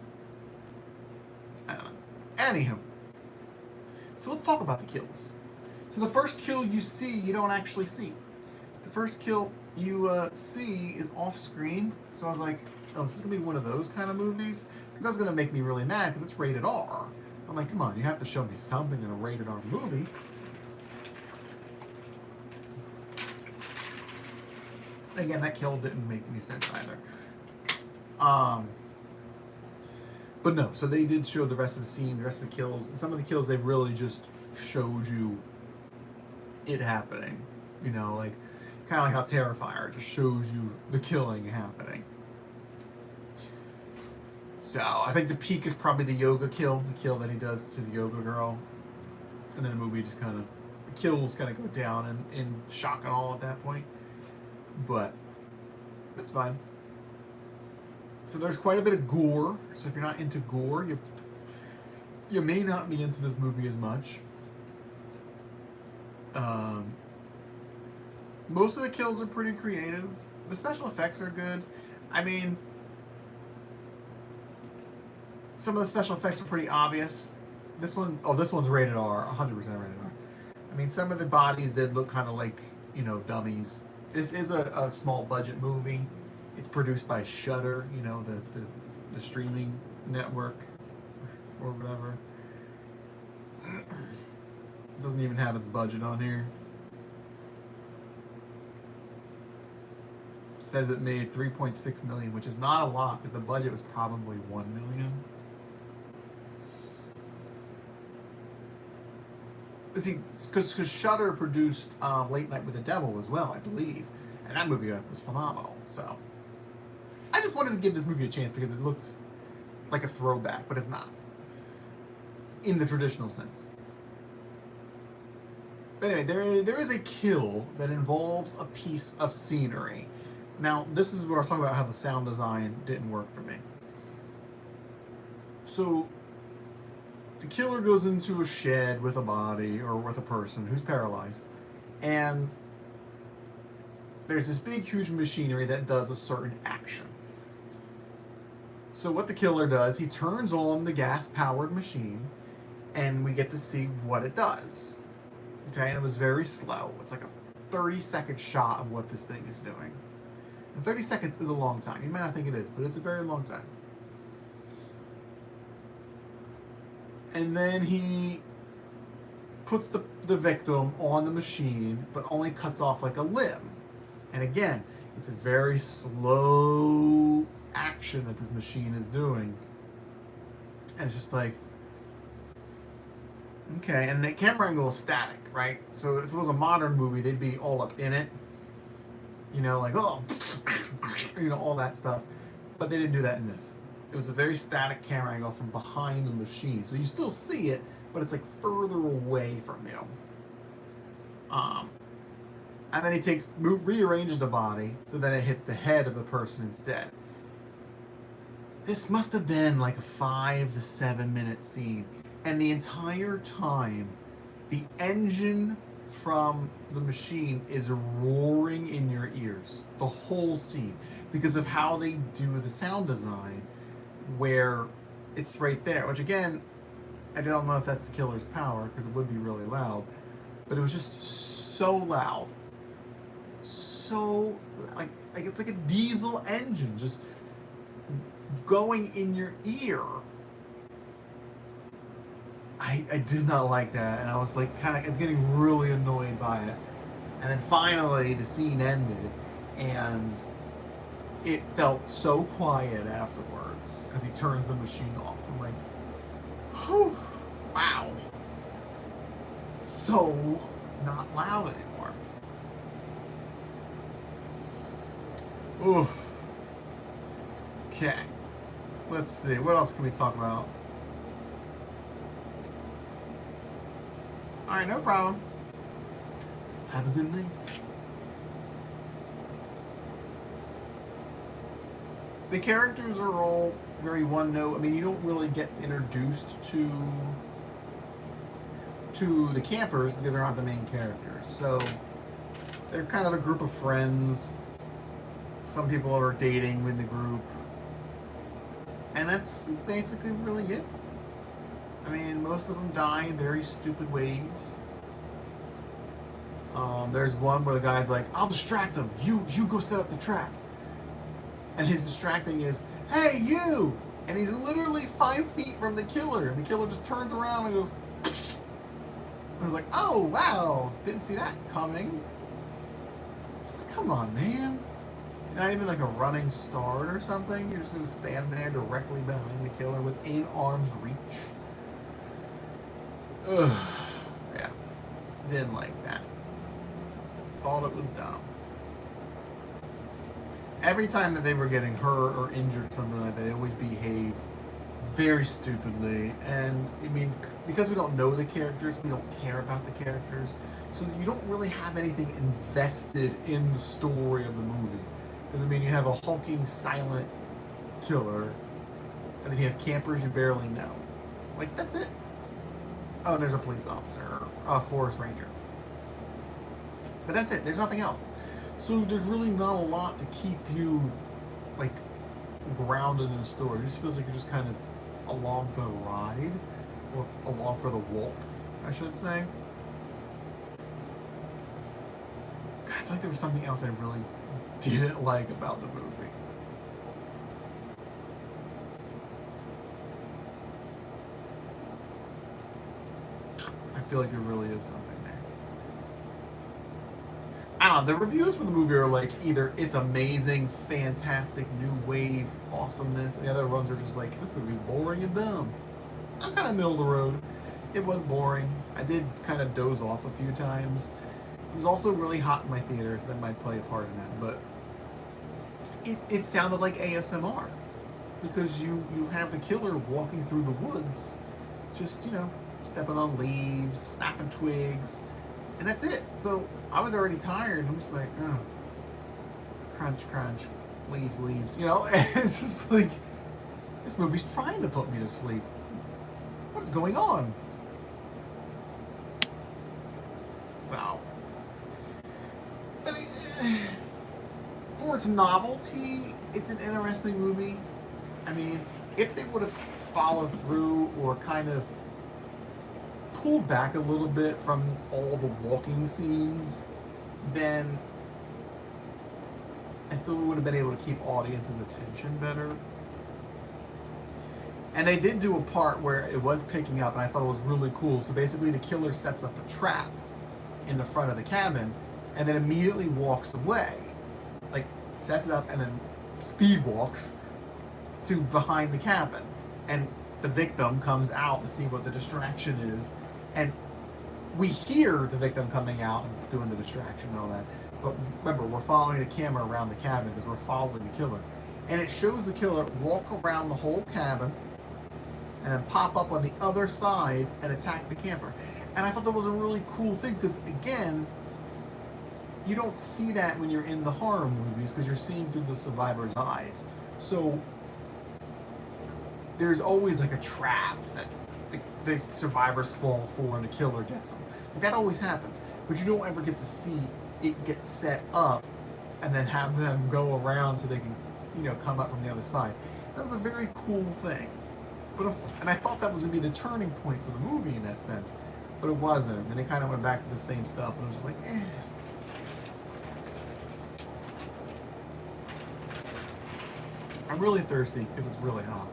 S1: I don't know. Anywho, so let's talk about the kills. So the first kill you see, you don't actually see. The first kill you see is off screen. So I was like, oh, this is gonna be one of those kind of movies, because that's gonna make me really mad because it's rated R. I'm like, come on, you have to show me something in a rated R movie. Again, that kill didn't make any sense either. But no, so they did show the rest of the scene, the rest of the kills. And some of the kills, they really just showed you it happening. You know, like, kind of like how Terrifier just shows you the killing happening. So, I think the peak is probably the yoga kill, the kill that he does to the yoga girl. And then the movie just kind of, the kills kind of go down in shock and all at that point. But it's fine. So there's quite a bit of gore. So if you're not into gore, you may not be into this movie as much. Most of the kills are pretty creative. The special effects are good. I mean, some of the special effects are pretty obvious. This one's rated R, 100% rated R. I mean, some of the bodies did look kind of like, you know, dummies. This is a small budget movie. It's produced by Shudder, you know, the streaming network or whatever. It doesn't even have its budget on here. It says it made $3.6 million, which is not a lot because the budget was probably $1 million. See, because Shudder produced Late Night with the Devil as well, I believe, and that movie was phenomenal. So I just wanted to give this movie a chance because it looked like a throwback, but it's not in the traditional sense. But anyway, there is a kill that involves a piece of scenery. Now, this is where I was talking about how the sound design didn't work for me. So the killer goes into a shed with a body or with a person who's paralyzed, and there's this big, huge machinery that does a certain action. So what the killer does, he turns on the gas-powered machine, and we get to see what it does. Okay, and it was very slow. It's like a 30-second shot of what this thing is doing. And 30 seconds is a long time. You might not think it is, but it's a very long time. And then he puts the victim on the machine, but only cuts off like a limb. And again, it's a very slow action that this machine is doing. And it's just like, okay, and the camera angle is static, right? So if it was a modern movie, they'd be all up in it. You know, like, oh, you know, all that stuff. But they didn't do that in this. It was a very static camera angle from behind the machine. So you still see it, but it's like further away from you. And then he rearranges the body so that it hits the head of the person instead. This must have been like a 5 to 7 minute scene. And the entire time, the engine from the machine is roaring in your ears. The whole scene. Because of how they do the sound design, where it's right there. Which again, I don't know if that's the killer's power, because it would be really loud. But it was just so loud. So, like it's like a diesel engine just going in your ear. I did not like that, and I was like it's getting really annoyed by it. And then finally the scene ended, and it felt so quiet afterwards because he turns the machine off. I'm like, whew, wow. It's so not loud anymore. Ooh. Okay. Let's see. What else can we talk about? Alright, no problem. Have a good night. The characters are all very one note. I mean, you don't really get introduced to the campers because they're not the main characters. So they're kind of a group of friends. Some people are dating in the group, and that's basically really it. I mean, most of them die in very stupid ways. There's one where the guy's like, "I'll distract him. You go set up the trap." And his distracting is, "Hey, you!" And he's literally 5 feet from the killer. And the killer just turns around and goes, Psst. And I was like, "Oh, wow. Didn't see that coming." I was like, come on, man. Not even like a running start or something. You're just going to stand there directly behind the killer within arm's reach. Ugh. Yeah. Didn't like that. Thought it was dumb. Every time that they were getting hurt or injured, something like that, they always behaved very stupidly. And I mean, because we don't know the characters, we don't care about the characters, so you don't really have anything invested in the story of the movie. Because I mean, you have a hulking, silent killer, and then you have campers you barely know. Like, that's it. Oh, and there's a police officer, or a forest ranger. But that's it. There's nothing else. So there's really not a lot to keep you, like, grounded in the story. It just feels like you're just kind of along for the ride, or along for the walk, I should say. God, I feel like there was something else I really didn't like about the movie. I feel like there really is something there. I don't know, the reviews for the movie are like either it's amazing, fantastic, new wave, awesomeness, and the other ones are just like, this movie's boring and dumb. I'm kind of middle of the road. It was boring. I did kind of doze off a few times. It was also really hot in my theater, so that might play a part in that, but it sounded like ASMR. Because you have the killer walking through the woods, just, you know, stepping on leaves, snapping twigs, and that's it. So I was already tired. I'm just like, oh, crunch, crunch, leaves, leaves. You know, and it's just like, this movie's trying to put me to sleep. What is going on? So, I mean, for its novelty, it's an interesting movie. I mean, if they would have followed through or kind of pulled back a little bit from all the walking scenes, then I feel we would have been able to keep audiences' attention better. And they did do a part where it was picking up, and I thought it was really cool. So basically, the killer sets up a trap in the front of the cabin, and then immediately walks away. Like, sets it up and then speed walks to behind the cabin. And the victim comes out to see what the distraction is. And we hear the victim coming out and doing the distraction and all that. But remember, we're following the camera around the cabin because we're following the killer. And it shows the killer walk around the whole cabin and then pop up on the other side and attack the camper. And I thought that was a really cool thing because, again, you don't see that when you're in the horror movies because you're seeing through the survivor's eyes. So there's always like a trap that the survivors fall for and the killer gets them. Like, that always happens. But you don't ever get to see it get set up and then have them go around so they can, you know, come up from the other side. That was a very cool thing. And I thought that was going to be the turning point for the movie in that sense. But it wasn't. Then it kind of went back to the same stuff. And it was just like, eh. I'm really thirsty because it's really hot.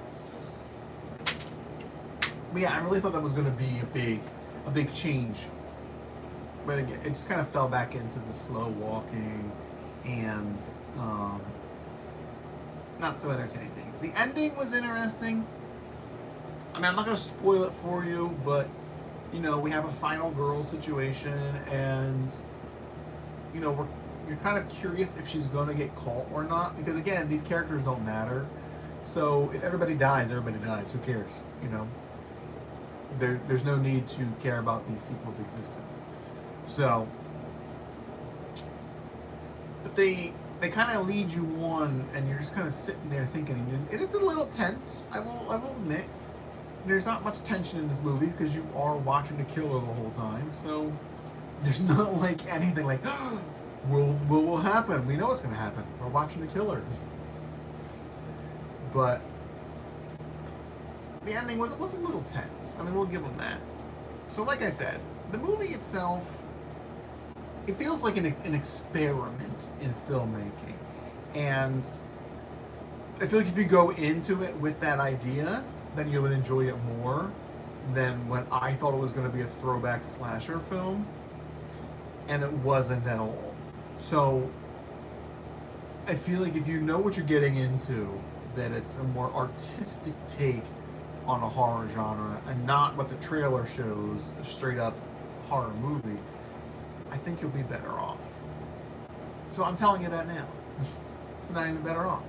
S1: But yeah, I really thought that was going to be a big change. But again, it just kind of fell back into the slow walking and not so entertaining things. The ending was interesting. I mean, I'm not going to spoil it for you, but, you know, we have a final girl situation, and, you know, you're kind of curious if she's going to get caught or not, because, again, these characters don't matter. So if everybody dies, everybody dies. Who cares, you know? There's no need to care about these people's existence. So, but they kind of lead you on, and you're just kind of sitting there thinking, and it's a little tense. I will admit, there's not much tension in this movie because you are watching the killer the whole time. So there's not like anything like, will happen. We know what's going to happen. We're watching the killer. But the ending was a little tense. I mean, we'll give them that. So like I said, the movie itself, it feels like an experiment in filmmaking. And I feel like if you go into it with that idea, then you would enjoy it more than when I thought it was going to be a throwback slasher film. And it wasn't at all. So I feel like if you know what you're getting into, that it's a more artistic take on a horror genre and not what the trailer shows, a straight up horror movie, I think you'll be better off. So I'm telling you that now. So now you're better off.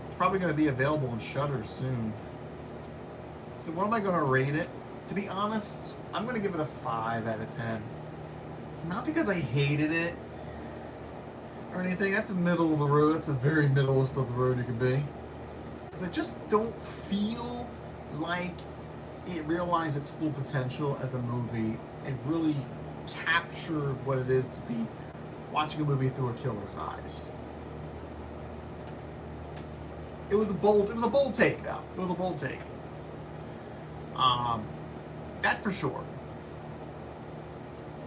S1: It's probably going to be available in Shudder soon. So what am I going to rate it? To be honest, I'm going to give it a 5 out of 10. Not because I hated it or anything. That's the middle of the road. That's the very middleest of the road you can be. Because I just don't feel like it realized its full potential as a movie and really captured what it is to be watching a movie through a killer's eyes. It was a bold take, though. It was a bold take. That for sure.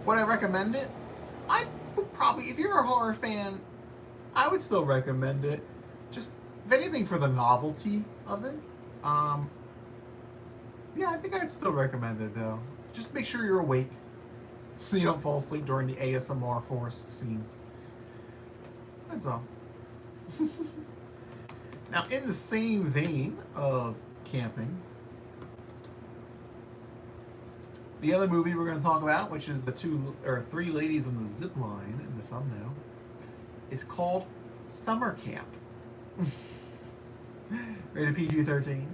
S1: Would I recommend it? I would probably, if you're a horror fan, I would still recommend it. Just, if anything, for the novelty of it. Yeah, I think I'd still recommend it, though. Just make sure you're awake, so you don't fall asleep during the ASMR forced scenes. That's all. Now, in the same vein of camping, the other movie we're going to talk about, which is the 3 ladies on the zip line in the thumbnail, is called Summer Camp. Rated PG-13.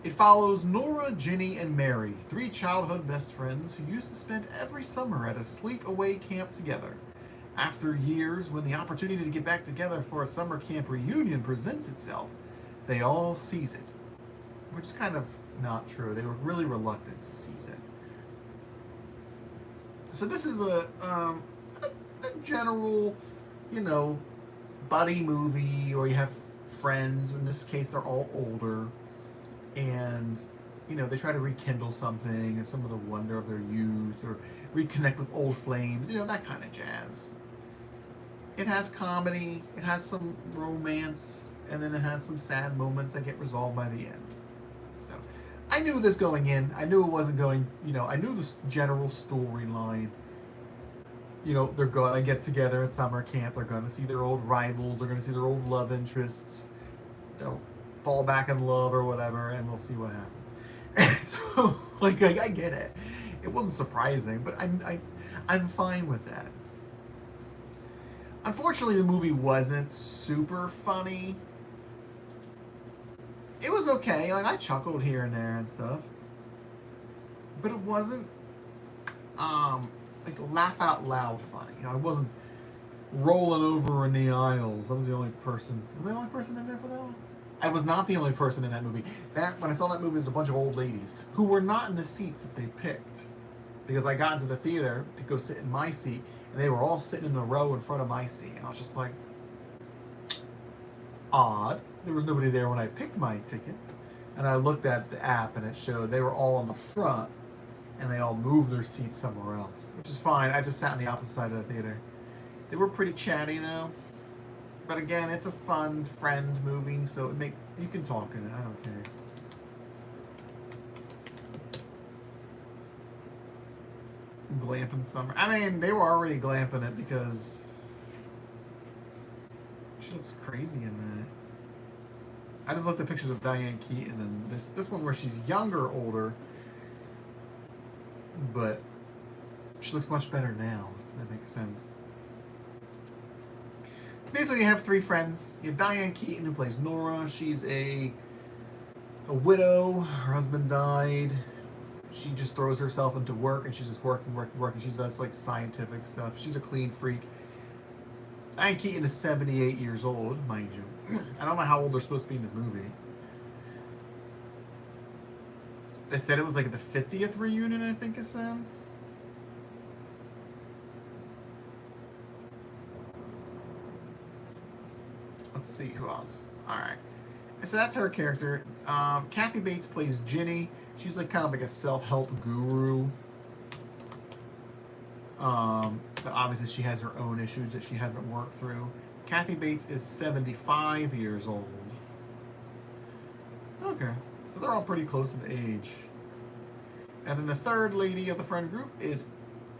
S1: It follows Nora, Ginny, and Mary, 3 childhood best friends who used to spend every summer at a sleep-away camp together. After years, when the opportunity to get back together for a summer camp reunion presents itself, they all seize it. Which is kind of not true. They were really reluctant to seize it. So this is a general, buddy movie where you have friends. In this case, they're all older. And, they try to rekindle something and some of the wonder of their youth or reconnect with old flames, that kind of jazz. It has comedy, it has some romance, and then it has some sad moments that get resolved by the end. So, I knew this going in. I knew it wasn't going, I knew the general storyline. They're going to get together at summer camp. They're going to see their old rivals. They're going to see their old love interests. They'll fall back in love or whatever, and we'll see what happens. So, I get it. It wasn't surprising, but I'm fine with that. Unfortunately, the movie wasn't super funny. It was okay. I chuckled here and there and stuff. But it wasn't, laugh out loud funny. I wasn't rolling over in the aisles. I was the only person. Was I the only person in there for that one? I was not the only person in that movie. When I saw that movie, there's a bunch of old ladies who were not in the seats that they picked. Because I got into the theater to go sit in my seat, and they were all sitting in a row in front of my seat. And I was just like, odd. There was nobody there when I picked my ticket. And I looked at the app, and it showed they were all in the front, and they all moved their seats somewhere else. Which is fine. I just sat on the opposite side of the theater. They were pretty chatty, though. But again, it's a fun friend movie, so you can talk in it. I don't care. Glamping summer. I mean, they were already glamping it because she looks crazy in that. I just looked at pictures of Diane Keaton and this one where she's younger, older, but she looks much better now, if that makes sense. So basically, you have 3 friends. You have Diane Keaton, who plays Nora. She's a widow. Her husband died. She just throws herself into work, and she's just working. She does scientific stuff. She's a clean freak. Diane Keaton is 78 years old, mind you. I don't know how old they're supposed to be in this movie. They said it was like the 50th reunion, I think it said. Let's see who else. Alright. So that's her character. Kathy Bates plays Ginny. She's like kind of like a self-help guru. But obviously she has her own issues that she hasn't worked through. Kathy Bates is 75 years old. Okay, so they're all pretty close in age. And then the third lady of the friend group is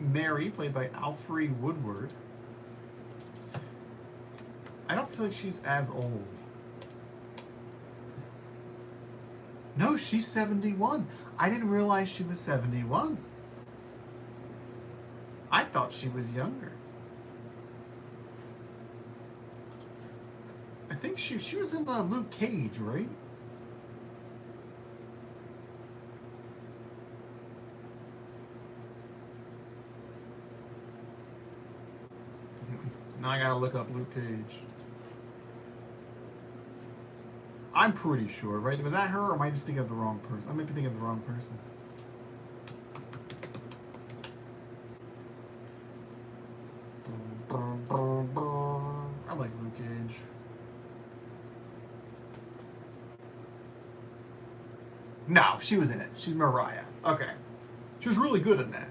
S1: Mary, played by Alfre Woodward. I don't feel like she's as old. No, she's 71. I didn't realize she was 71. I thought she was younger. I think she was in Luke Cage, right? Now I gotta look up Luke Cage. I'm pretty sure, right? Was that her, or am I just thinking of the wrong person? I might be thinking of the wrong person. I like Luke Cage. No, she was in it. She's Mariah. Okay. She was really good in that.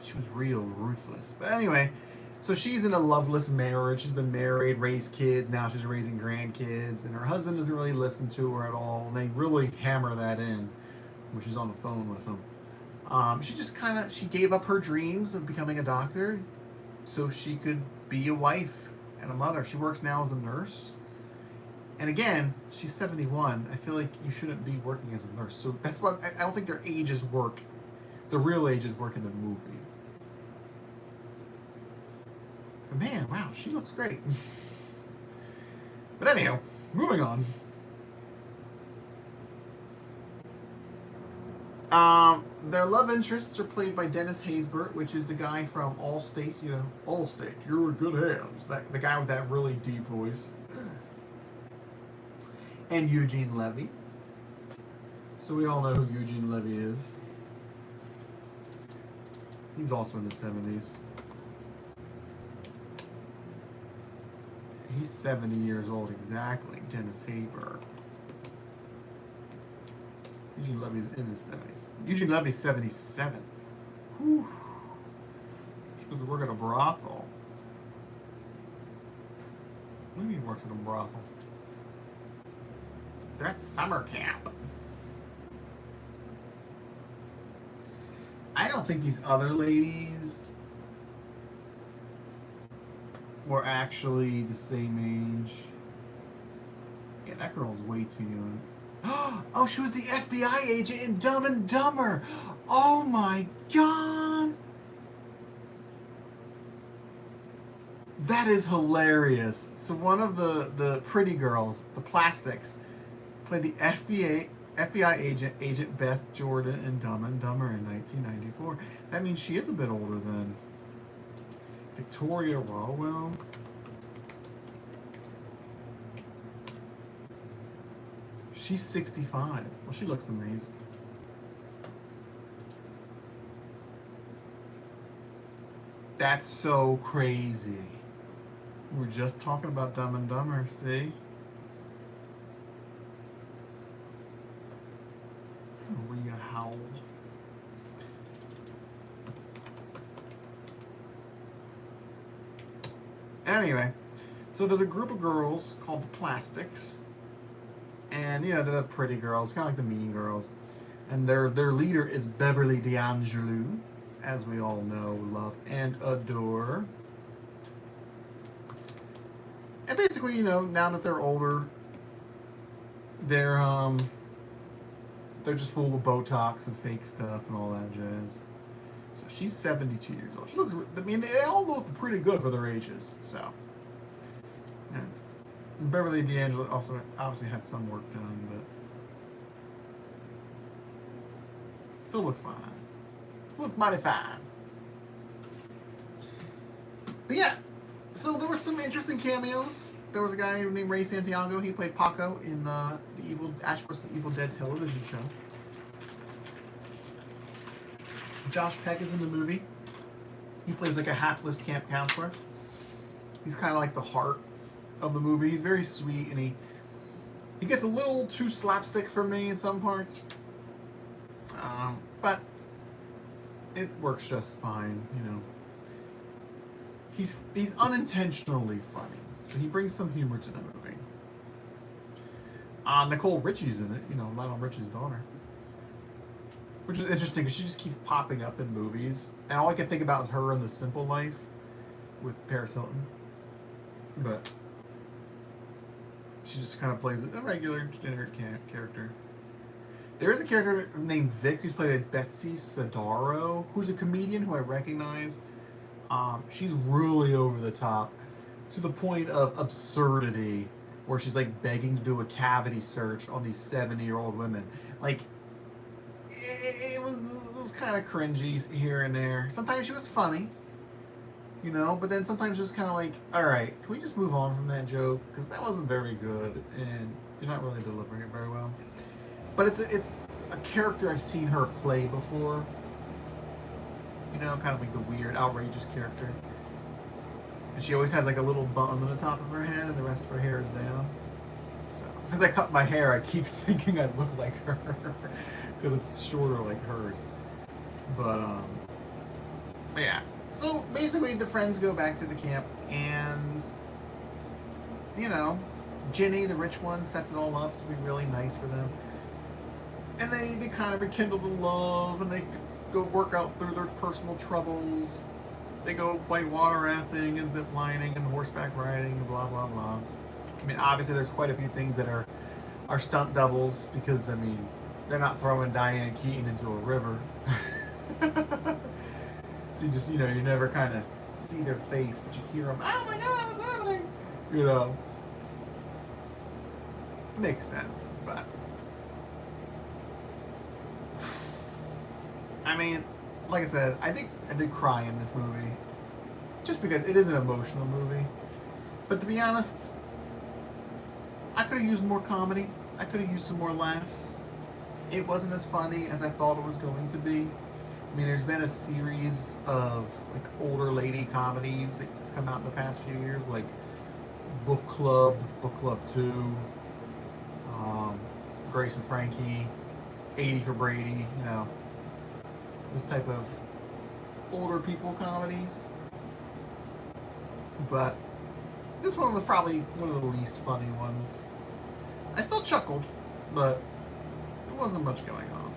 S1: She was real ruthless. But anyway, so she's in a loveless marriage. She's been married, raised kids. Now she's raising grandkids. And her husband doesn't really listen to her at all. And they really hammer that in when she's on the phone with him. She just she gave up her dreams of becoming a doctor so she could be a wife and a mother. She works now as a nurse. And again, she's 71. I feel like you shouldn't be working as a nurse. So that's why I don't think their ages work. The real ages work in the movie. But man, wow, she looks great. But anyhow, moving on. Their love interests are played by Dennis Haysbert, which is the guy from Allstate. You know, Allstate, you're in good hands. The guy with that really deep voice. And Eugene Levy. So we all know who Eugene Levy is. He's also in the 70s. He's 70 years old exactly, Dennis Haysbert. Eugene Levy's in his 70s. Eugene Levy's 77. Whew. She goes to work at a brothel. What do you mean he works at a brothel? They're at summer camp. I don't think these other ladies were actually the same age. Yeah, that girl's way too young. Oh, she was the FBI agent in Dumb and Dumber. Oh my God. That is hilarious. So one of the pretty girls, the plastics, played the FBI agent, Agent Beth Jordan in Dumb and Dumber in 1994. That means she is a bit older than Victoria Rawwell. She's 65. Well, she looks amazing. That's so crazy. We're just talking about Dumb and Dumber, see? Maria Howell. Anyway, so there's a group of girls called the Plastics. And, you know, they're the pretty girls, kind of like the mean girls. And their leader is Beverly D'Angelo, as we all know, love, and adore. And basically, you know, now that they're older, they're just full of Botox and fake stuff and all that jazz. So she's 72 years old. She looks, I mean, they all look pretty good for their ages, so. Yeah. Beverly D'Angelo also obviously had some work done, but still looks fine. Still looks mighty fine. But yeah, so there were some interesting cameos. There was a guy named Ray Santiago. He played Paco in the Ash vs. the Evil Dead television show. Josh Peck is in the movie. He plays like a hapless camp counselor. He's kind of like the heart of the movie. He's very sweet, and he gets a little too slapstick for me in some parts. But it works just fine, you know. He's unintentionally funny, so he brings some humor to the movie. Nicole Richie's in it, you know, Lionel Richie's daughter. Which is interesting because she just keeps popping up in movies. And all I can think about is her in The Simple Life with Paris Hilton. But she just kind of plays a regular generic character. There is a character named Vic who's played by Betsy Sidaro, who's a comedian who I recognize. She's really over the top to the point of absurdity, where she's like begging to do a cavity search on these 70-year-old women. Like, it was kind of cringy here and there. Sometimes she was funny, you know, but then sometimes just kind of like, all right, can we just move on from that joke? Because that wasn't very good, and you're not really delivering it very well. But it's a character I've seen her play before. You know, kind of like the weird, outrageous character. And she always has like a little bun on the top of her head, and the rest of her hair is down. So since I cut my hair, I keep thinking I look like her because it's shorter like hers. But yeah. So basically, the friends go back to the camp, and you know, Ginny, the rich one, sets it all up to be really nice for them. And they kind of rekindle the love, and they go work out through their personal troubles. They go white water rafting and zip lining and horseback riding and blah blah blah. I mean, obviously there's quite a few things that are stunt doubles, because I mean, they're not throwing Diane Keaton into a river. So you just, you know, you never kind of see their face, but you hear them, oh my god, what's happening? You know. Makes sense, but I mean, like I said, I think I did cry in this movie, just because it is an emotional movie. But to be honest, I could have used more comedy. I could have used some more laughs. It wasn't as funny as I thought it was going to be. I mean, there's been a series of like older lady comedies that have come out in the past few years, like Book Club 2, Grace and Frankie, 80 for Brady, you know, those type of older people comedies. But this one was probably one of the least funny ones. I still chuckled, but there wasn't much going on.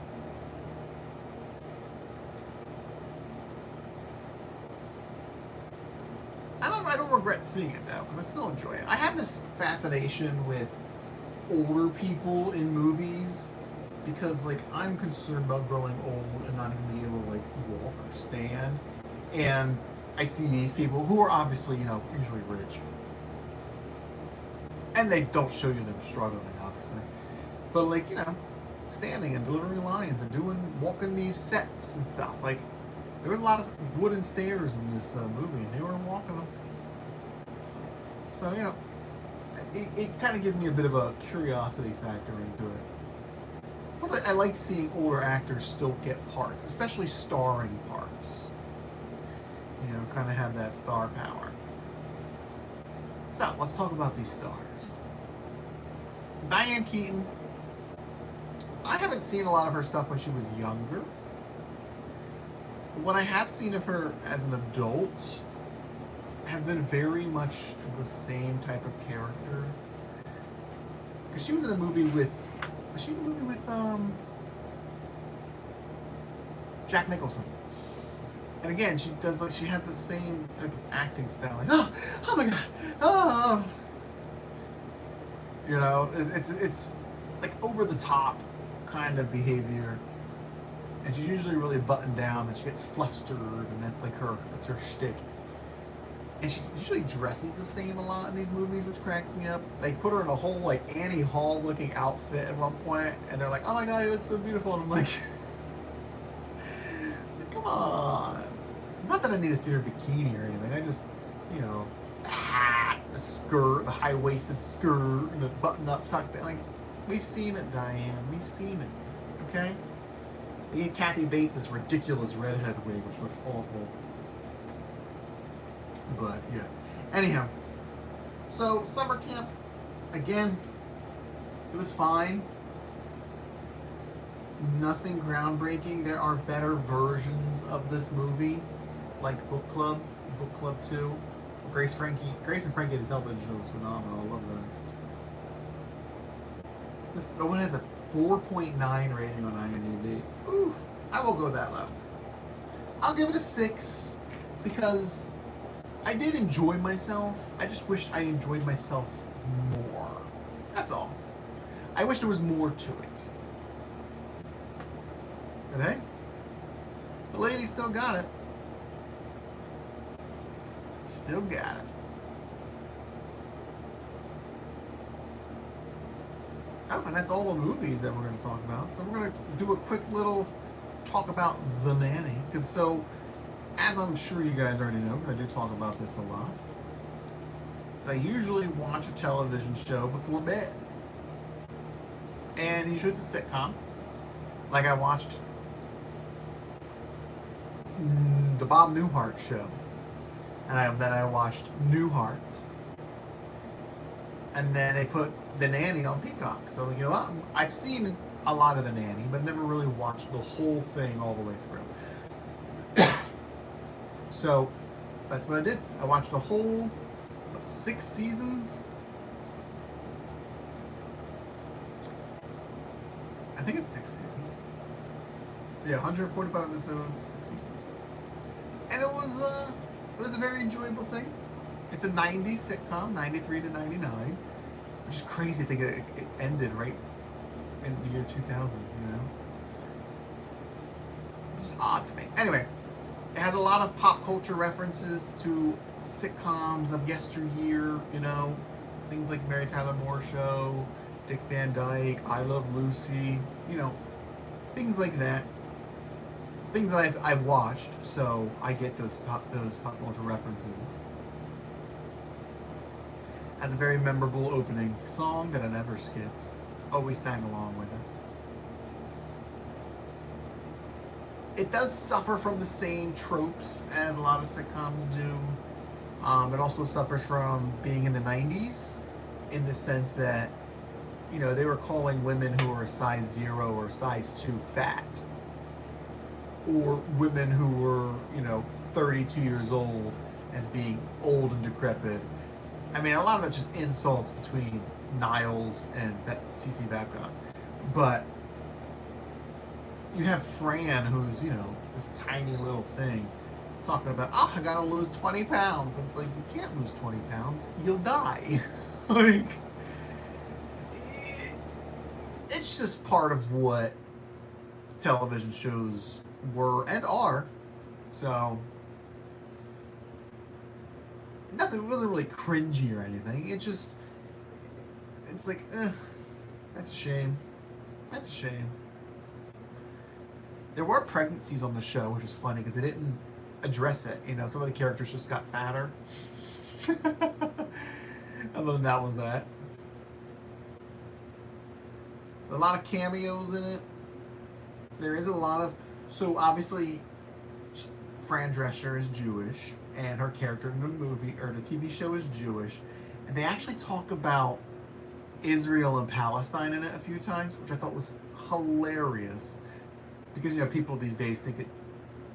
S1: I don't regret seeing it though, because I still enjoy it. I have this fascination with older people in movies, because like I'm concerned about growing old and not even being able to like walk or stand. And I see these people who are obviously, you know, usually rich. And they don't show you them struggling, obviously. But like, you know, standing and delivering lines and walking these sets and stuff. Like, there was a lot of wooden stairs in this movie, and they were walking them. So, you know, it kind of gives me a bit of a curiosity factor into it. Plus, I like seeing older actors still get parts, especially starring parts. You know, kind of have that star power. So, let's talk about these stars. Diane Keaton. I haven't seen a lot of her stuff when she was younger. What I have seen of her as an adult has been very much the same type of character. Because she was in a movie with... Was she in a movie with, Jack Nicholson? And again, she does like, she has the same type of acting style. Like, oh my god, oh. You know, it's like over the top kind of behavior. And she's usually really buttoned down, and she gets flustered, and that's her shtick. And she usually dresses the same a lot in these movies, which cracks me up. They put her in a whole like Annie Hall looking outfit at one point, and they're like, oh my god, you look so beautiful. And I'm like, come on. Not that I need to see her bikini or anything. I just, you know, the hat, the skirt, the high-waisted skirt, and the button-up tuck thing. Like, we've seen it, Diane. We've seen it. Okay? They gave Kathy Bates this ridiculous redhead wig, which looked awful. But, yeah. Anyhow. So, summer camp, again, it was fine. Nothing groundbreaking. There are better versions of this movie, like Book Club 2. Grace and Frankie, the television show, was phenomenal. I love that. The one has a 4.9 rating on IMDb. Oof. I will go that low. I'll give it a 6 because I did enjoy myself. I just wish I enjoyed myself more. That's all. I wish there was more to it. But hey, the lady still got it. Still got it. Oh, and that's all the movies that we're going to talk about. So we're going to do a quick little talk about The Nanny. Because so, as I'm sure you guys already know, because I do talk about this a lot, I usually watch a television show before bed. And usually it's a sitcom. Like I watched the Bob Newhart show. And then I watched Newhart. And then they put The Nanny on Peacock. So, you know what? I've seen a lot of The Nanny, but never really watched the whole thing all the way through. So, that's what I did. I watched the whole, 6 seasons? I think it's 6 seasons. Yeah, 145 episodes, 6 seasons. And it was a very enjoyable thing. It's a 90s sitcom, 93 to 99. Which is crazy. I think it ended right in the year 2000, you know? It's just odd to me. Anyway, it has a lot of pop culture references to sitcoms of yesteryear, you know? Things like Mary Tyler Moore Show, Dick Van Dyke, I Love Lucy, you know, things like that. Things that I've watched, so I get those pop culture references. Has a very memorable opening song that I never skipped. Always sang along with it. It does suffer from the same tropes as a lot of sitcoms do. It also suffers from being in the 90s, in the sense that, you know, they were calling women who were size 0 or size 2 fat. Or women who were, you know, 32 years old as being old and decrepit. I mean, a lot of it's just insults between Niles and CC Babcock. But you have Fran, who's, you know, this tiny little thing, talking about, oh, I gotta lose 20 pounds. And it's like, you can't lose 20 pounds. You'll die. Like, it's just part of what television shows were and are. So nothing, it wasn't really cringy or anything. It's like, that's a shame. That's a shame. There were pregnancies on the show, which was funny because they didn't address it. You know, some of the characters just got fatter. And then that was that. So a lot of cameos in it. There is a lot of, so obviously Fran Drescher is Jewish, and her character in the movie or the TV show is Jewish, and they actually talk about Israel and Palestine in it a few times, which I thought was hilarious, because, you know, people these days think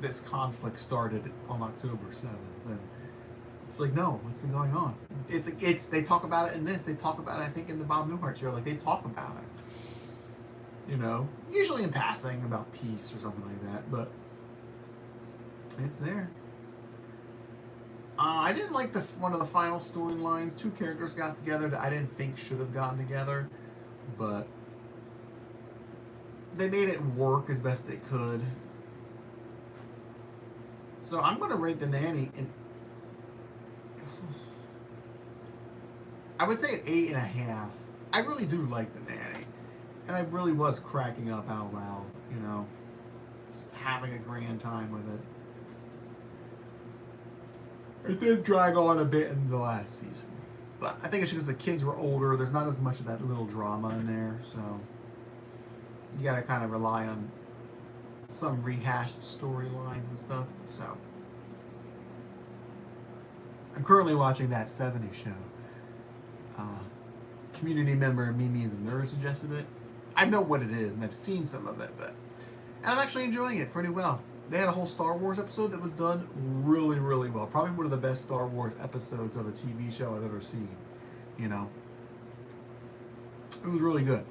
S1: this conflict started on October 7th, and it's like, no, what's been going on? It's they talk about it in this, they talk about it, I think, in the Bob Newhart show, like, they talk about it. You know, usually in passing about peace or something like that, but it's there. I didn't like one of the final storylines. 2 characters got together that I didn't think should have gotten together, but they made it work as best they could. So I'm going to rate The Nanny in, I would say an 8.5. I really do like The Nanny. And I really was cracking up out loud, you know, just having a grand time with it. It did drag on a bit in the last season. But I think it's because the kids were older. There's not as much of that little drama in there. So you got to kind of rely on some rehashed storylines and stuff. So I'm currently watching That 70s Show. Community member Mimi is a Nerd suggested it. I know what it is, and I've seen some of it, and I'm actually enjoying it pretty well. They had a whole Star Wars episode that was done really, really well. Probably one of the best Star Wars episodes of a TV show I've ever seen. You know, it was really good.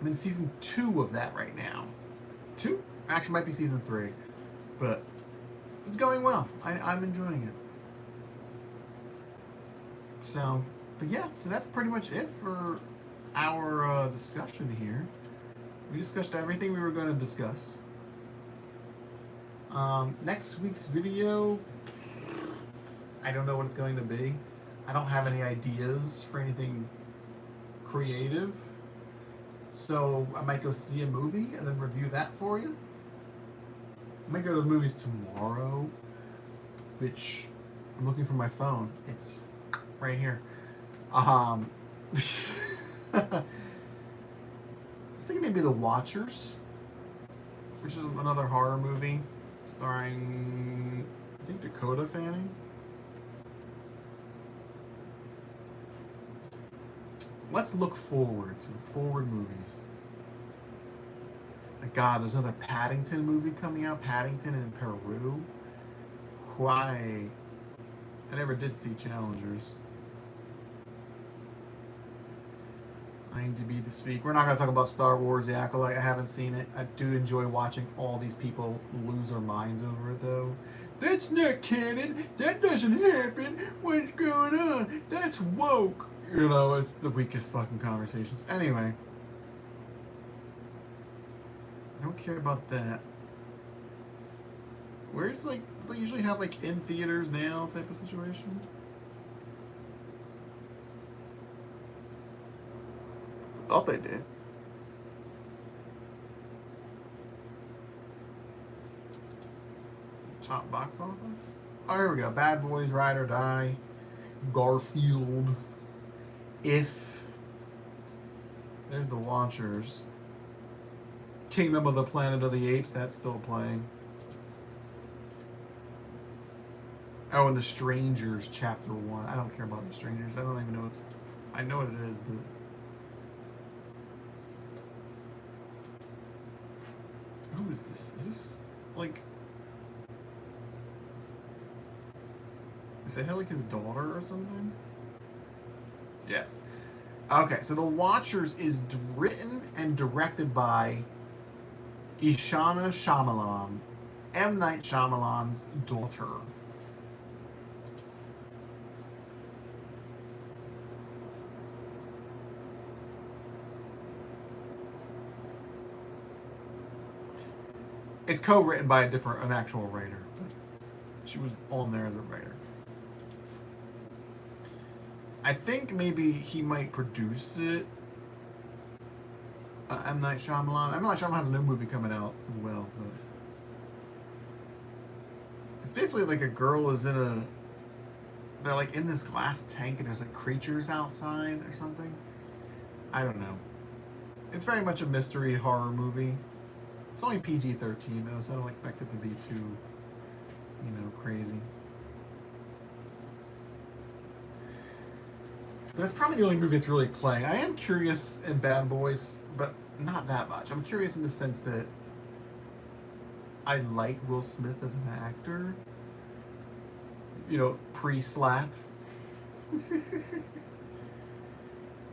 S1: I'm in season 2 of that right now. 2? Actually, might be season 3, but it's going well. I'm enjoying it. So, but yeah, so that's pretty much it for our discussion here. We discussed everything we were going to discuss. Next week's video, I don't know what it's going to be. I don't have any ideas for anything creative. So I might go see a movie and then review that for you. I might go to the movies tomorrow, which I'm looking for my phone. It's right here. I was thinking maybe The Watchers, which is another horror movie starring, I think, Dakota Fanning. Let's look forward to forward movies. My God, there's another Paddington movie coming out. Paddington in Peru. Why? I never did see Challengers. IMDb this week. We're not going to talk about Star Wars The Acolyte. I haven't seen it. I do enjoy watching all these people lose their minds over it, though. That's not canon. That doesn't happen. What's going on? That's woke. You know, it's the weakest fucking conversations. Anyway. I don't care about that. Where's, like, they usually have, like, in theaters now type of situation? Thought they did. Top box office? Oh, here we go. Bad Boys, Ride or Die, Garfield, If. There's The Watchers. Kingdom of the Planet of the Apes, that's still playing. Oh, and The Strangers, Chapter 1. I don't care about The Strangers. I don't even know what... I know what it is, but... Who is this? Is this, like... Is that like his daughter or something? Yes. Okay, so The Watchers is written and directed by Ishana Shyamalan, M. Night Shyamalan's daughter. It's co-written by an actual writer. She was on there as a writer. I think maybe he might produce it. M. Night Shyamalan. M. Night Shyamalan has a new movie coming out as well. But it's basically like a girl is in a... They're like in this glass tank and there's like creatures outside or something. I don't know. It's very much a mystery horror movie. It's only PG-13 though, so I don't expect it to be too, you know, crazy. But that's probably the only movie that's really playing. I am curious in Bad Boys, but not that much. I'm curious in the sense that I like Will Smith as an actor. You know, pre-slap.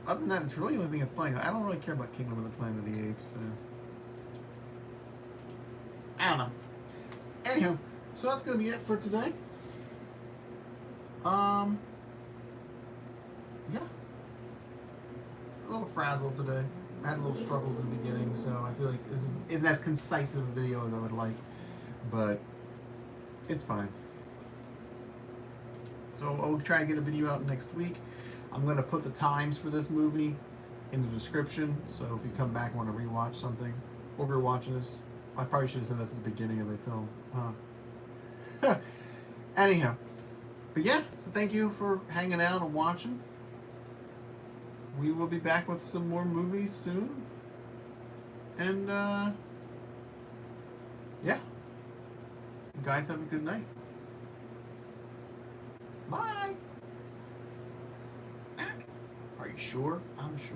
S1: Other than that, it's really the only thing that's playing. I don't really care about Kingdom of the Planet of the Apes, so... I don't know. Anywho, so that's gonna be it for today. Yeah. A little frazzled today. I had a little struggles in the beginning, so I feel like this isn't as concise of a video as I would like, but it's fine. So I'll try to get a video out next week. I'm gonna put the times for this movie in the description, so if you come back and want to rewatch something, or if you're watching this, I probably should have said this at the beginning of the film. Anyhow, but yeah, so thank you for hanging out and watching. We will be back with some more movies soon. And yeah, you guys have a good night. Bye. Are you sure? I'm sure.